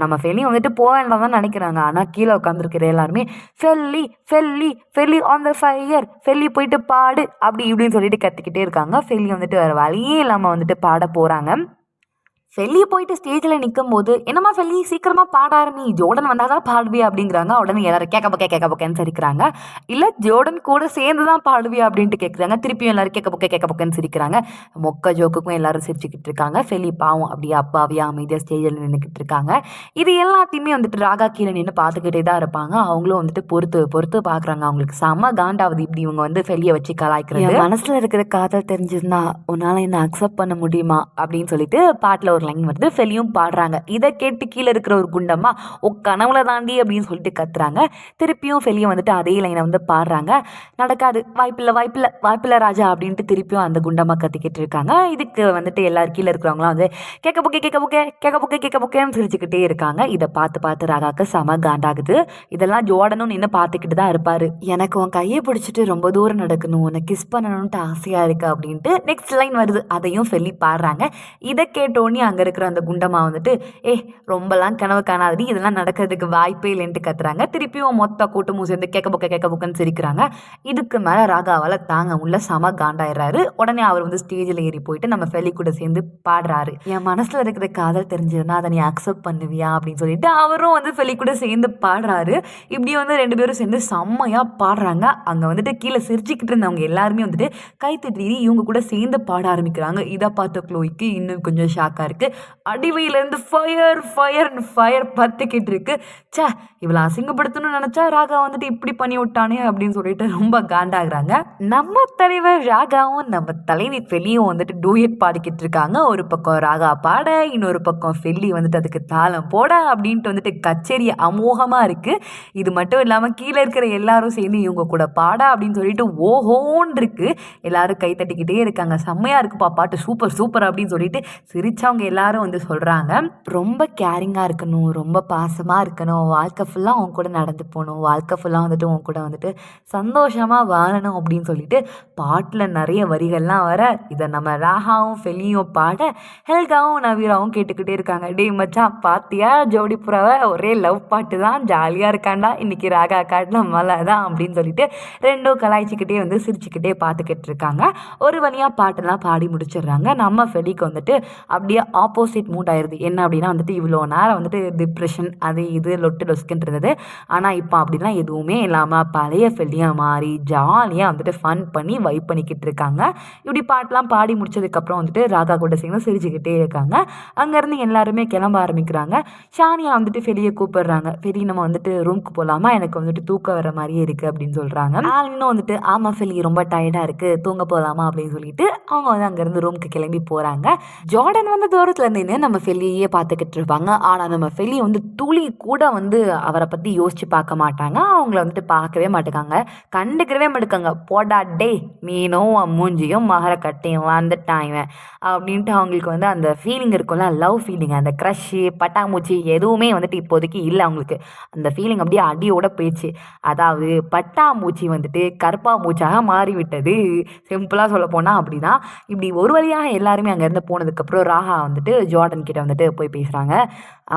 நம்ம ஃபெல்லி வந்துட்டு போக வேண்டாம் தான் நினைக்கிறாங்க. ஆனால் கீழே உட்காந்துருக்கிற எல்லாருமே ஃபெல்லி ஃபெல்லி ஃபெல்லி ஆன் த ஃபயர், ஃபெல்லி போயிட்டு பாடு அப்படி இப்படின்னு சொல்லிட்டு கத்திக்கிட்டே இருக்காங்க. ஃபெல்லி வந்துட்டு வேறு வழியே இல்லாமல் வந்துட்டு பாட போகிறாங்க. ஃபெல்லி போயிட்டு ஸ்டேஜில் நிற்கும் போது, என்னம்மா ஃபெல்லி சீக்கிரமாக பாட ஆரம்பி, ஜோர்டன் வந்தால் தான் பாடுவியா அப்படிங்கிறாங்க. உடனே எல்லாரும் கேட்க பொக்கேன்னு சிரிக்கிறாங்க. இல்லை ஜோர்டன் கூட சேர்ந்து தான் பாடுவியா அப்படின்ட்டு கேட்குறாங்க. திருப்பியும் எல்லாரும் கேட்க பொக்கேன்னு சிரிக்கிறாங்க. மொக்க ஜோக்குக்கும் எல்லாரும் சிரிச்சுக்கிட்டு இருக்காங்க. ஃபெல்லி பாவம் அப்படியே அப்பாவியா அமைதியாக ஸ்டேஜில் நின்றுக்கிட்டு இருக்காங்க. இது எல்லாத்தையுமே வந்துட்டு ராகா கீழே நின்று பார்த்துக்கிட்டே தான் இருப்பாங்க. அவங்களும் வந்துட்டு பொறுத்து பார்க்குறாங்க. அவங்களுக்கு செம்ம காண்டாவது இப்படி இவங்க வந்து ஃபெல்லியை வச்சு கலாய்க்கிறது. மனசில் இருக்கிற காதல் தெரிஞ்சிருந்தா உன்னால் என்ன அக்செப்ட் பண்ண முடியுமா அப்படின்னு சொல்லிட்டு பாட்டில் ஒரு லைன் வருது. ஃபெல்லியும் பாடுறாங்க. இதை கேட்டு கீழே இருக்கிற ஒரு குண்டம்மா, ஓ கனவுல தாண்டி அப்படின்னு சொல்லிட்டு கத்துறாங்க. திருப்பியும் ஃபெல்லியும் வந்துட்டு அதே லைனை வந்து பாடுறாங்க. நடக்காது, வாய்ப்பில்லை ராஜா அப்படின்ட்டு திருப்பியும் அந்த குண்டம்மா கத்திக்கிட்டு இருக்காங்க. இதுக்கு வந்துட்டு எல்லாரும் கீழே இருக்கிறவங்களாம் வந்து கேட்க பொக்கேன்னு சிரிச்சுக்கிட்டே இருக்காங்க. இதை பார்த்து ராகாக்கு செம காண்டாகுது. இதெல்லாம் ஜோர்டனும் நின்று பார்த்துக்கிட்டு தான் இருப்பாரு. எனக்கு உன் கையை பிடிச்சிட்டு ரொம்ப தூரம் நடக்கணும், உன்னை கிஸ் பண்ணணும்ட்டு ஆசையாக இருக்கு அப்படின்ட்டு நெக்ஸ்ட் லைன் வருது. அதையும் ஃபெல்லி பாடுறாங்க. இதை கேட்டோன்னே அங்கே இருக்கிற அந்த குண்டம்மா வந்துட்டு ரொம்பலாம் கனவு காணாதடி, இதெல்லாம் நடக்கிறதுக்கு வாய்ப்பே இல்லைன்ட்டு கத்துறாங்க. திருப்பியும் மொத்த கூட்டமும் சேர்ந்து கேட்க புக்கன்னு சிரிக்கிறாங்க. இதுக்கு மேலே ராகாவால் தாங்க உள்ள செம காண்டாயிடுறாரு. உடனே அவர் வந்து ஸ்டேஜில் ஏறி போயிட்டு நம்ம ஃபெல்லி கூட சேர்ந்து பாடுறாரு. என் மனசில் இருக்கிற காதல் தெரிஞ்சதுன்னா அதை நீ அக்செப்ட் பண்ணுவியா அப்படின்னு சொல்லிட்டு அவரும் வந்து ஃபெல்லி கூட சேர்ந்து பாடுறாரு. இப்படி வந்து ரெண்டு பேரும் சேர்ந்து செம்மையாக பாடுறாங்க. அங்கே வந்துட்டு கீழே சிரிச்சுக்கிட்டு இருந்தவங்க எல்லாருமே வந்துட்டு கை தட்டி இவங்க கூட சேர்ந்து பாட ஆரம்பிக்கிறாங்க. இதை பார்த்த க்ளோய்க்கு இன்னும் கொஞ்சம் ஷாக்காக இருக்குது. அடிவையிலேருந்து ஃபயர் பற்றிக்கிட்டு இருக்கு. இவளை அசிங்கப்படுத்தணும்னு நினச்சா ராகா வந்துட்டு இப்படி பண்ணி விட்டானே அப்படின்னு சொல்லிட்டு ரொம்ப காண்டாகிறாங்க. நம்ம தலைவர் ராகாவும் நம்ம தலைவி ஃபெல்லியும் வந்துட்டு டூயட் பாடிக்கிட்டு இருக்காங்க. ஒரு பக்கம் ராகா பாட, இன்னொரு பக்கம் ஃபெல்லி வந்துட்டு அதுக்கு தாளம் போட அப்படின்ட்டு வந்துட்டு கச்சேரி அமோகமாக இருக்குது. இது மட்டும் இல்லாமல் கீழே இருக்கிற எல்லாரும் சேர்ந்து இவங்க கூட பாட அப்படின்னு சொல்லிட்டு ஓஹோன்னு இருக்கு. எல்லாரும் கை தட்டிக்கிட்டே இருக்காங்க. செம்மையாக இருக்குப்பா பாட்டு, சூப்பர் அப்படின்னு சொல்லிட்டு சிரிச்சவங்க எல்லாரும் வந்து சொல்கிறாங்க. ரொம்ப கேரிங்காக இருக்கணும், ரொம்ப பாசமாக இருக்கணும், வாழ்க்கை ஃபுல்லாக அவங்க கூட நடந்து போகணும், வாழ்க்கை ஃபுல்லாக வந்துட்டு அவங்க கூட வந்துட்டு சந்தோஷமாக வாழணும் அப்படின்னு சொல்லிட்டு பாட்டில் நிறைய வரிகள்லாம் வர, இதை நம்ம ராகாவும் ஃபெல்லியும் பாட ஹெல்காவும் நவீராவும் கேட்டுக்கிட்டே இருக்காங்க. டேய் மச்சான் பாத்தியா ஜோடி புறாவை, ஒரே லவ் பாட்டு தான், ஜாலியாக இருக்காண்டா இன்னைக்கு ராகா காட்டில் மழை தான் அப்படின்னு சொல்லிட்டு ரெண்டும் கலாய்ச்சிக்கிட்டே வந்து சிரிச்சுக்கிட்டே பார்த்துக்கிட்டு இருக்காங்க. ஒரு வழியாக பாட்டெல்லாம் பாடி முடிச்சிடுறாங்க. நம்ம ஃபெல்லிக்கு வந்துட்டு அப்படியே ஆப்போசிட் மூட் ஆயிடுது. என்ன அப்படின்னா வந்துட்டு இவ்வளோ நேரம் வந்துட்டு டிப்ரெஷன் அது இது லொட்டு லொஸ்க்குன்னு இருந்தது. ஆனால் இப்போ அப்படிலாம் எதுவுமே இல்லாமல் பழைய ஃபெல்லியாக மாறி ஜாலியாக வந்துட்டு ஃபன் பண்ணி வைப் பண்ணிக்கிட்டு இருக்காங்க. இப்படி பாட்டெலாம் பாடி முடிச்சதுக்கப்புறம் வந்துட்டு ராகா கூட சேர்ந்து சிரிச்சுக்கிட்டே இருக்காங்க. அங்கேருந்து எல்லாருமே கிளம்ப ஆரம்பிக்கிறாங்க. ஷானியா வந்துட்டு ஃபெலியை கூப்பிடுறாங்க. ஃபெலி நம்ம வந்துட்டு ரூமுக்கு போகலாமா, எனக்கு வந்துட்டு தூக்கம் வர மாதிரியே இருக்குது அப்படின்னு சொல்கிறாங்க. இன்னும் வந்துட்டு ஆமாம் ஃபெலி ரொம்ப டயர்டாக இருக்குது, தூங்க போகலாமா அப்படின்னு சொல்லிட்டு அவங்க வந்து அங்கேருந்து ரூமுக்கு கிளம்பி போகிறாங்க. ஜார்டன் வந்து தூரத்தில் இருந்தேன்னு நம்ம ஃபெலியே பார்த்துக்கிட்டு இருப்பாங்க. ஆனால் நம்ம ஃபெலி வந்து துளி கூட வந்து அவரை பற்றி யோசிச்சு பார்க்க மாட்டாங்க. அவங்கள வந்துட்டு பார்க்கவே மாட்டேங்காங்க, கண்டுக்கவே மாட்டேங்காங்க. போடா டே நீனும் மூஞ்சியும் மகர கட்டையும் வந்துட்டான் இவன் அப்படின்ட்டு அவங்களுக்கு வந்து அந்த ஃபீலிங் இருக்கும்ல, லவ் ஃபீலிங், அந்த க்ரஷ்ஷு பட்டாம்பூச்சி எதுவுமே வந்துட்டு இப்போதைக்கு இல்லை அவங்களுக்கு. அந்த ஃபீலிங் அப்படியே அடியோட போயிடுச்சு. அதாவது பட்டாம்பூச்சி வந்துட்டு கருப்பாம்பூச்சாக மாறிவிட்டது. சிம்பிளாக சொல்ல போனால் அப்படி தான். இப்படி ஒரு வழியாக எல்லாருமே அங்கேருந்து போனதுக்கப்புறம் ராகா வந்துட்டு ஜார்டன் கிட்ட வந்துட்டு போய் பேசுகிறாங்க.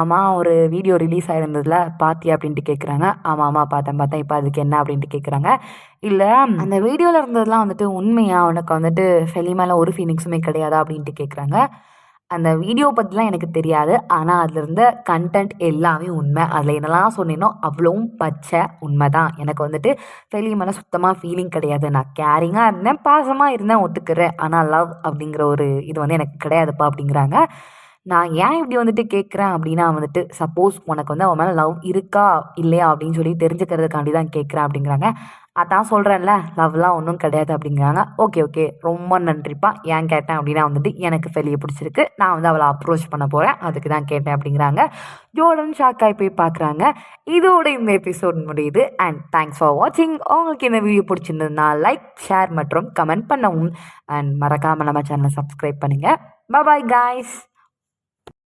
ஆமாம் ஒரு வீடியோ ரிலீஸ் ஆகிருந்ததில் பாத்தியா அப்படின்ட்டு கேட்குறாங்க. ஆமாம் ஆமாம் பார்த்தேன் இப்போ அதுக்கு என்ன அப்படின்ட்டு கேட்குறாங்க. இல்லை அந்த வீடியோவில் இருந்ததெல்லாம் வந்துட்டு உண்மையா, உனக்கு வந்துட்டு ஃபெலி மேலே ஒரு ஃபீலிங்ஸுமே கிடையாதா அப்படின்ட்டு கேட்குறாங்க. அந்த வீடியோ பற்றிலாம் எனக்கு தெரியாது, ஆனால் அதில் இருந்த கண்டென்ட் எல்லாமே உண்மை. அதில் என்னெல்லாம் சொன்னேனோ அவ்வளவும் பச்சை உண்மை தான். எனக்கு வந்துட்டு ஃபெலி மேலே சுத்தமாக ஃபீலிங் கிடையாது. நான் கேரிங்காக இருந்தேன், பாசமாக இருந்தேன், ஒத்துக்கிறேன். ஆனால் லவ் அப்படிங்கிற ஒரு இது வந்து எனக்கு கிடையாதுப்பா அப்படிங்கிறாங்க. நான் ஏன் இப்படி வந்துட்டு கேட்குறேன் அப்படின்னா வந்துட்டு சப்போஸ் உனக்கு வந்து அவன் மேலே லவ் இருக்கா இல்லையா அப்படின்னு சொல்லி தெரிஞ்சுக்கிறதுக்காண்டி தான் கேட்குறேன் அப்படிங்கிறாங்க. அதான் சொல்கிறேன்ல லவ்லாம் ஒன்றும் கிடையாது அப்படிங்கிறாங்க. ஓகே ஓகே ரொம்ப நன்றிப்பா, ஏன் கேட்டேன் அப்படின்னா வந்துட்டு எனக்கு ஃபெலியை பிடிச்சிருக்கு, நான் வந்து அவளை அப்ரோச் பண்ண போகிறேன், அதுக்கு தான் கேட்டேன் அப்படிங்கிறாங்க. ஜோர்டன் ஷாக்காய் போய் பார்க்குறாங்க. இதோட இந்த எபிசோட் முடியுது. அண்ட் தேங்க்ஸ் ஃபார் வாட்சிங். உங்களுக்கு இந்த வீடியோ பிடிச்சிருந்ததுன்னா லைக் ஷேர் மற்றும் கமெண்ட் பண்ணவும் அண்ட் மறக்காமல் நம்ம சேனலை சப்ஸ்கிரைப் பண்ணுங்கள். Bye guys.